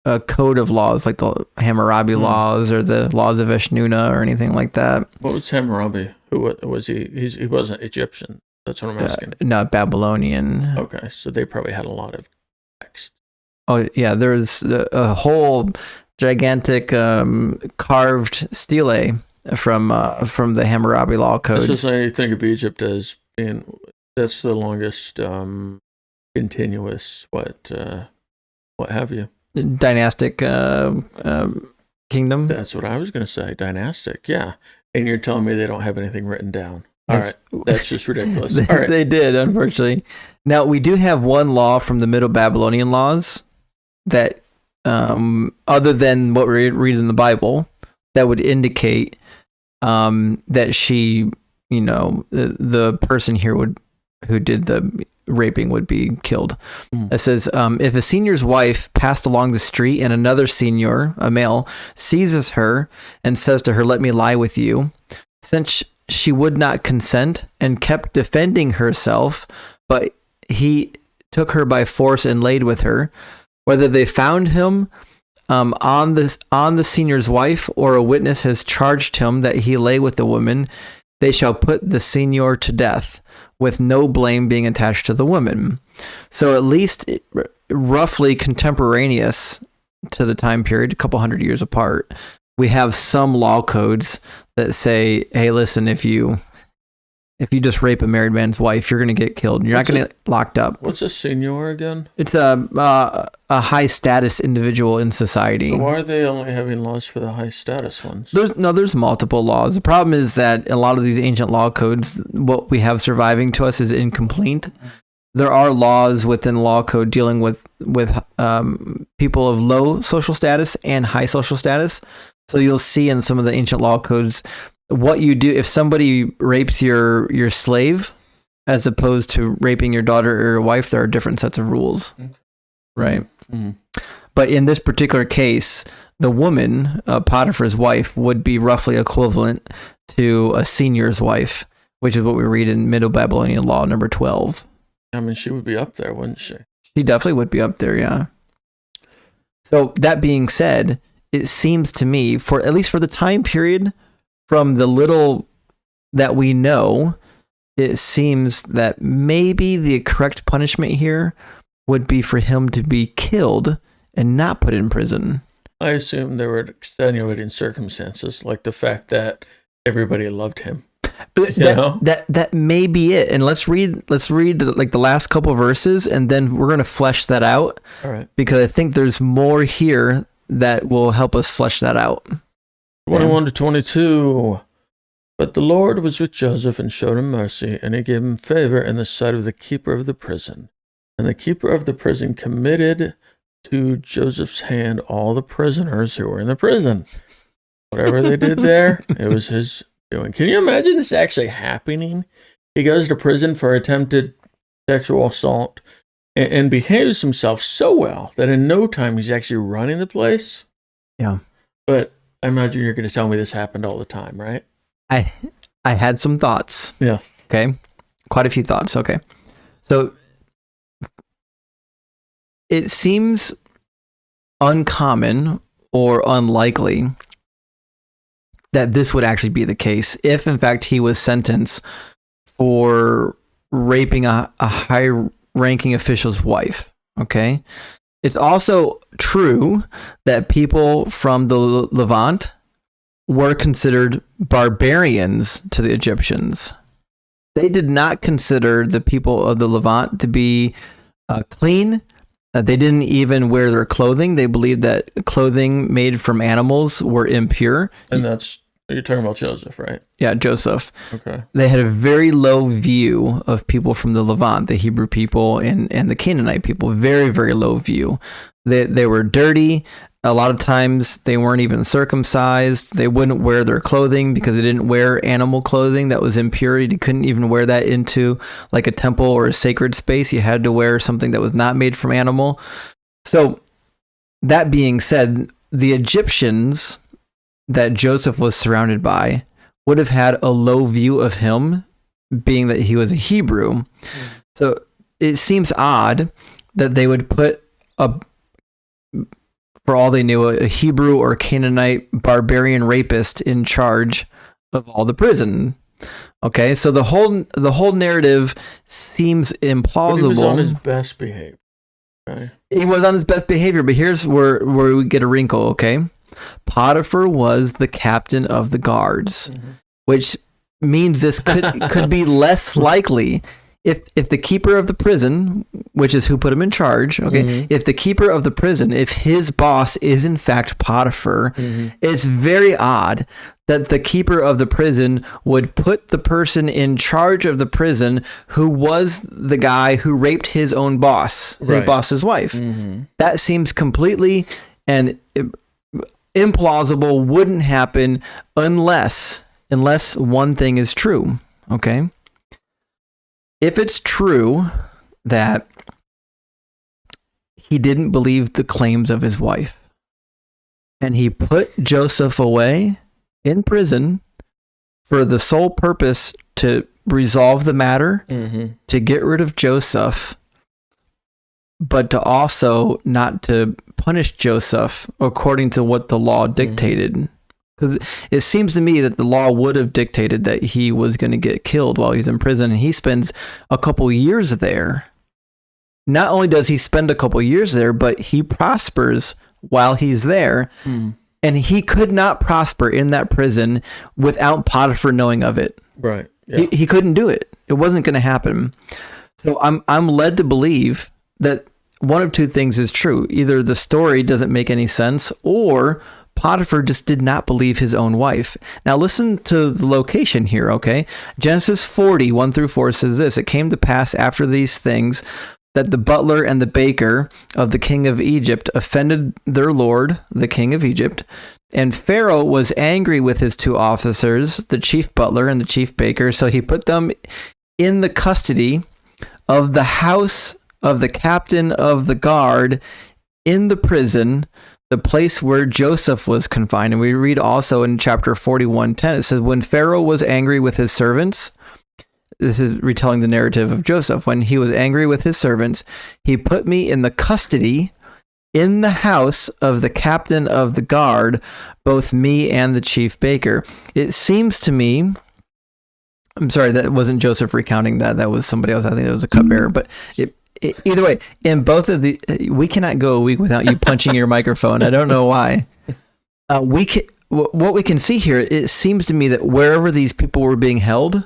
A: code of laws like the Hammurabi laws or the laws of Eshnunna or anything like that.
B: What was Hammurabi? Who was he? He wasn't Egyptian. That's what I'm asking.
A: Not Babylonian.
B: Okay, so they probably had a lot of text.
A: Oh, yeah, there's a whole gigantic carved stele from the Hammurabi law codes.
B: This is why you think of Egypt as being, that's the longest continuous, what have you.
A: Dynastic kingdom.
B: That's what I was going to say. Dynastic, yeah. And you're telling me they don't have anything written down. All right, that's just ridiculous. All right.
A: They did, unfortunately. Now, we do have one law from the Middle Babylonian laws that, other than what we read in the Bible, that would indicate that she, the person here who did the raping would be killed. It says, if a senior's wife passed along the street and another senior, a male, seizes her and says to her, "Let me lie with you," since she would not consent and kept defending herself, but he took her by force and laid with her, whether they found him on the senior's wife or a witness has charged him that he lay with the woman, they shall put the senior to death, with no blame being attached to the woman. So at least roughly contemporaneous to the time period, a couple hundred years apart, we have some law codes that say, hey, listen, if you just rape a married man's wife, you're going to get killed. You're not going to get locked up.
B: What's a senior again?
A: It's a high status individual in society.
B: So why are they only having laws for the high status ones?
A: There's multiple laws. The problem is that a lot of these ancient law codes, what we have surviving to us is incomplete. There are laws within the law code dealing with people of low social status and high social status. So you'll see in some of the ancient law codes what you do if somebody rapes your slave as opposed to raping your daughter or your wife. There are different sets of rules, right?
B: Mm-hmm.
A: But in this particular case, the woman, Potiphar's wife, would be roughly equivalent to a senior's wife, which is what we read in Middle Babylonian law number 12.
B: I mean, she would be up there, wouldn't she?
A: She definitely would be up there, yeah. So that being said, it seems to me, for at least for the time period, from the little that we know, it seems that maybe the correct punishment here would be for him to be killed and not put in prison.
B: I assume there were extenuating circumstances, like the fact that everybody loved him.
A: That may be it. And let's read like the last couple verses, and then we're going to flesh that out.
B: All right.
A: Because I think there's more here that will help us flesh that out.
B: 21 to 22. But the Lord was with Joseph and showed him mercy, and he gave him favor in the sight of the keeper of the prison. And the keeper of the prison committed to Joseph's hand all the prisoners who were in the prison. Whatever they did there, it was his doing. Can you imagine this actually happening? He goes to prison for attempted sexual assault and behaves himself so well that in no time he's actually running the place.
A: Yeah.
B: But I imagine you're going to tell me this happened all the time, right?
A: I had some thoughts.
B: Yeah.
A: Okay. Quite a few thoughts. Okay. So it seems uncommon or unlikely that this would actually be the case if, in fact, he was sentenced for raping a high-ranking official's wife. Okay. It's also true that people from the Levant were considered barbarians to the Egyptians. They did not consider the people of the Levant to be clean. They didn't even wear their clothing. They believed that clothing made from animals were impure.
B: And you're talking about Joseph, right?
A: Yeah, Joseph.
B: Okay.
A: They had a very low view of people from the Levant, the Hebrew people and the Canaanite people. Very, very low view. They were dirty. A lot of times they weren't even circumcised. They wouldn't wear their clothing because they didn't wear animal clothing that was impure. You couldn't even wear that into like a temple or a sacred space. You had to wear something that was not made from animal. So that being said, the Egyptians that Joseph was surrounded by would have had a low view of him, being that he was a Hebrew. So it seems odd that they would put for all they knew, a Hebrew or Canaanite barbarian rapist in charge of all the prison. Okay, so the whole narrative seems implausible. But he was
B: on his best behavior. Okay.
A: He was on his best behavior, but here's where we get a wrinkle. Okay, Potifar was the captain of the guards, which means this could be less likely. If the keeper of the prison, which is who put him in charge, okay, if the keeper of the prison, if his boss is in fact Potifar, it's very odd that the keeper of the prison would put the person in charge of the prison who was the guy who raped his own boss, his boss's wife. That seems completely and implausible, wouldn't happen unless one thing is true, okay? If it's true that he didn't believe the claims of his wife and he put Joseph away in prison for the sole purpose to resolve the matter, to get rid of Joseph, but to also not to punish Joseph according to what the law dictated. Because it seems to me that the law would have dictated that he was going to get killed while he's in prison, and he spends a couple years there. Not only does he spend a couple years there, but he prospers while he's there, and he could not prosper in that prison without Potifar knowing of it.
B: Right. Yeah.
A: He couldn't do it. It wasn't going to happen. So I'm led to believe that one of two things is true. Either the story doesn't make any sense, or Potifar just did not believe his own wife. Now listen to the location here, okay? Genesis 40, 1-4 says this: "It came to pass after these things that the butler and the baker of the king of Egypt offended their lord, the king of Egypt. And Pharaoh was angry with his two officers, the chief butler and the chief baker. So he put them in the custody of the house of the captain of the guard in the prison, the place where Joseph was confined." And we read also in chapter 41:10, it says, "When Pharaoh was angry with his servants," this is retelling the narrative of Joseph, "when he was angry with his servants, he put me in the custody in the house of the captain of the guard, both me and the chief baker." It seems to me, I'm sorry, that wasn't Joseph recounting that. That was somebody else. I think it was a cupbearer. But either way, in both of the, we cannot go a week without you punching your microphone. I don't know why. What we can see here, it seems to me that wherever these people were being held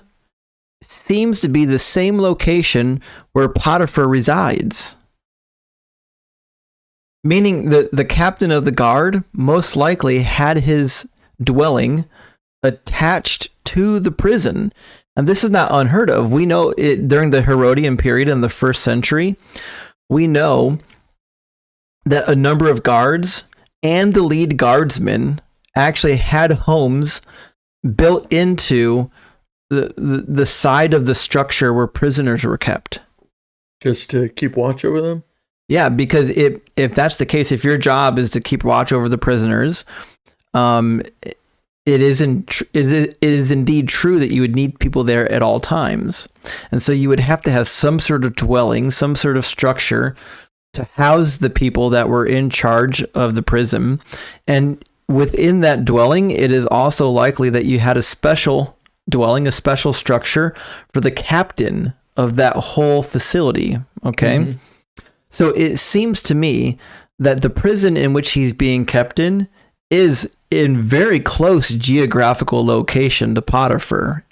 A: seems to be the same location where Potifar resides. Meaning that the captain of the guard most likely had his dwelling attached to the prison. And this is not unheard of. We know it during the Herodian period in the 1st century. We know that a number of guards and the lead guardsmen actually had homes built into the side of the structure where prisoners were kept.
B: Just to keep watch over them?
A: Yeah, because if that's the case, if your job is to keep watch over the prisoners, it is indeed true that you would need people there at all times. And so you would have to have some sort of dwelling, some sort of structure to house the people that were in charge of the prison. And within that dwelling, it is also likely that you had a special dwelling, a special structure for the captain of that whole facility. Okay. Mm-hmm. So it seems to me that the prison in which he's being kept in is in very close geographical location to Potifar,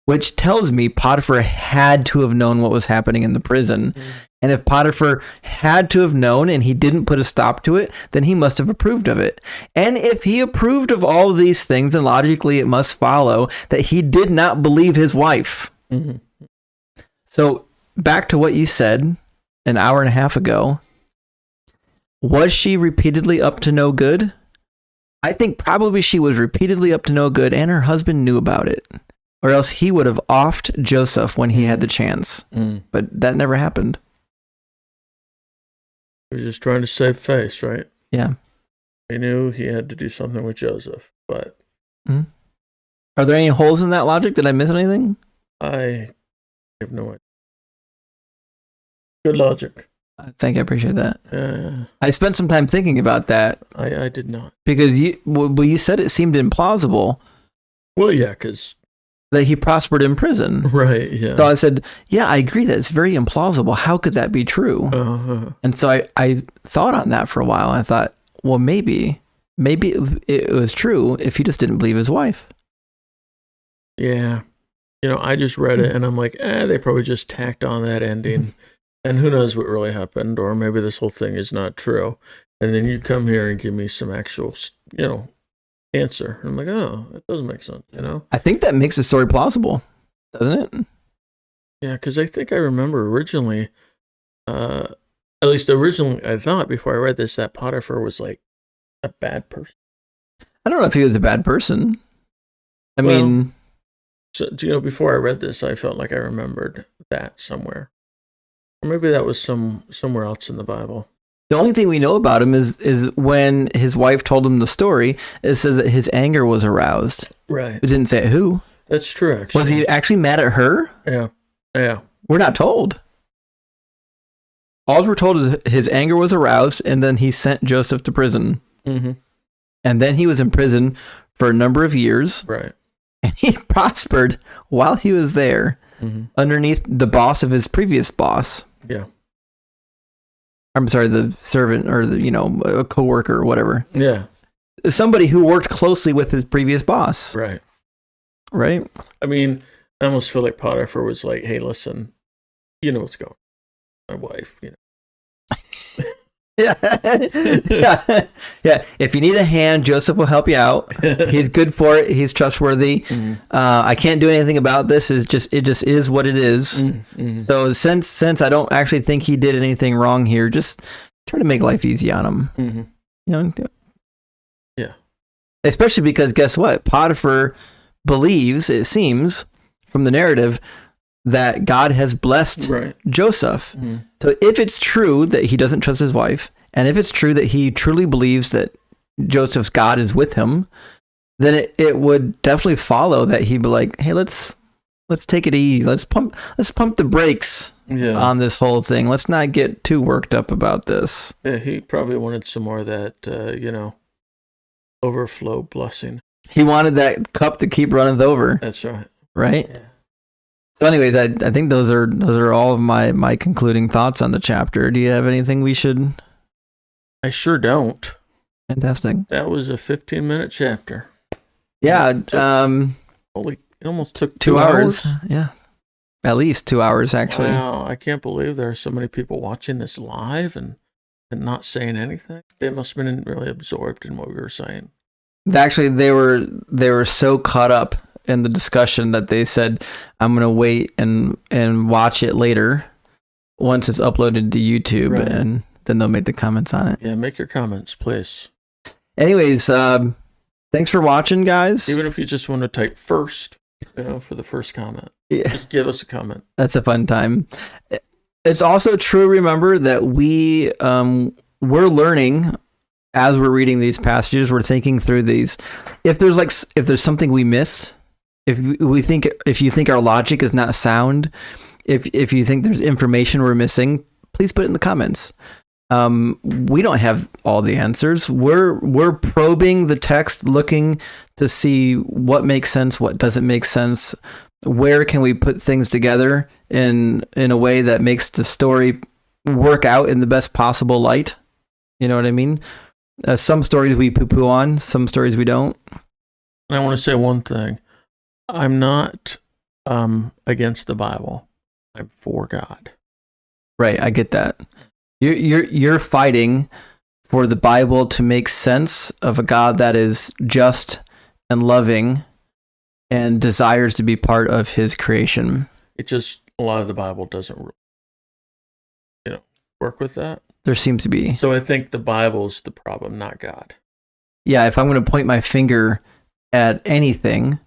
A: which tells me Potifar had to have known what was happening in the prison. Mm-hmm. And if Potifar had to have known and he didn't put a stop to it, then he must have approved of it. And if he approved of all of these things, then logically it must follow that he did not believe his wife. Mm-hmm. So back to what you said an hour and a half ago, was she repeatedly up to no good? I think probably she was repeatedly up to no good, and her husband knew about it, or else he would have offed Joseph when he had the chance. But that never happened.
B: He was just trying to save face, right?
A: Yeah.
B: He knew he had to do something with Joseph, but...
A: Are there any holes in that logic? Did I miss anything?
B: I have no idea. Good logic.
A: I appreciate that.
B: Yeah.
A: I spent some time thinking about that.
B: I did not.
A: Because you said it seemed implausible.
B: Well, yeah, because...
A: that he prospered in prison.
B: Right, yeah.
A: So I said, yeah, I agree that it's very implausible. How could that be true? Uh-huh. And so I thought on that for a while. I thought, well, maybe it was true if he just didn't believe his wife.
B: Yeah. I just read it and I'm like, they probably just tacked on that ending. And who knows what really happened, or maybe this whole thing is not true. And then you come here and give me some actual, answer. And I'm like, oh, that doesn't make sense,
A: I think that makes the story plausible, doesn't it?
B: Yeah, because I think I remember originally, at least originally, I thought before I read this that Potifar was like a bad person.
A: I don't know if he was a bad person. I mean...
B: So, before I read this, I felt like I remembered that somewhere. Or maybe that was somewhere else in the Bible.
A: The only thing we know about him is when his wife told him the story, it says that his anger was aroused.
B: Right.
A: It didn't say who.
B: That's true, actually.
A: Was he actually mad at her?
B: Yeah. Yeah.
A: We're not told. All we're told is his anger was aroused, and then he sent Joseph to prison. Mm-hmm. And then he was in prison for a number of years.
B: Right.
A: And he prospered while he was there, underneath the boss of his previous boss.
B: Yeah.
A: I'm sorry, the servant or a coworker or whatever.
B: Yeah.
A: Somebody who worked closely with his previous boss.
B: Right.
A: Right?
B: I mean, I almost feel like Potifar was like, hey, listen, you know what's going on. My wife,
A: Yeah. If you need a hand, Joseph will help you out. He's good for it. He's trustworthy. I can't do anything about this. It just is what it is. So since I don't actually think he did anything wrong here, just try to make life easy on him.
B: Yeah.
A: Especially because guess what? Potifar believes, it seems, from the narrative, that God has blessed Joseph. So if it's true that he doesn't trust his wife, and if it's true that he truly believes that Joseph's God is with him, then it would definitely follow that he'd be like, hey, let's take it easy. Let's pump the brakes on this whole thing. Let's not get too worked up about this.
B: Yeah, he probably wanted some more of that, overflow blessing.
A: He wanted that cup to keep running over.
B: That's right.
A: Right?
B: Yeah.
A: So anyways, I think those are all of my concluding thoughts on the chapter. Do you have anything we should?
B: I sure don't.
A: Fantastic.
B: That was a 15-minute chapter.
A: Yeah.
B: It almost took
A: 2 hours. Yeah. At least 2 hours, actually.
B: Wow, I can't believe there are so many people watching this live and not saying anything. They must have been really absorbed in what we were saying.
A: Actually, they were so caught up in the discussion that they said, I'm going to wait and watch it later once it's uploaded to YouTube,
B: Right.
A: and then they'll make the comments on it.
B: Yeah, make your comments, please.
A: Anyways, thanks for watching, guys.
B: Even if you just want to type first, for the first comment.
A: Yeah.
B: Just give us a comment.
A: That's a fun time. It's also true, remember, that we're learning as we're reading these passages, we're thinking through these. If there's something we missed, if you think our logic is not sound, if you think there's information we're missing, please put it in the comments. We don't have all the answers. We're probing the text, looking to see what makes sense, what doesn't make sense. Where can we put things together in a way that makes the story work out in the best possible light? You know what I mean? Some stories we poo-poo on, some stories we don't.
B: And I want to say one thing. I'm not against the Bible. I'm for God.
A: Right, I get that. You're fighting for the Bible to make sense of a God that is just and loving and desires to be part of his creation.
B: It just, a lot of the Bible doesn't, work with that.
A: There seems to be.
B: So I think the Bible's the problem, not God.
A: Yeah, if I'm going to point my finger at anything,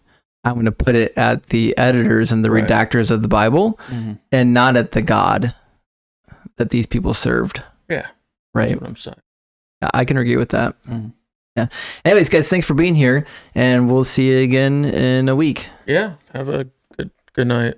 A: I'm going to put it at the editors and the
B: Right.
A: redactors of the Bible,
B: Mm-hmm.
A: and not at the God that these people served.
B: Yeah.
A: Right.
B: That's what I'm saying.
A: I can agree with that.
B: Mm-hmm.
A: Yeah. Anyways, guys, thanks for being here, and we'll see you again in a week.
B: Yeah. Have a good night.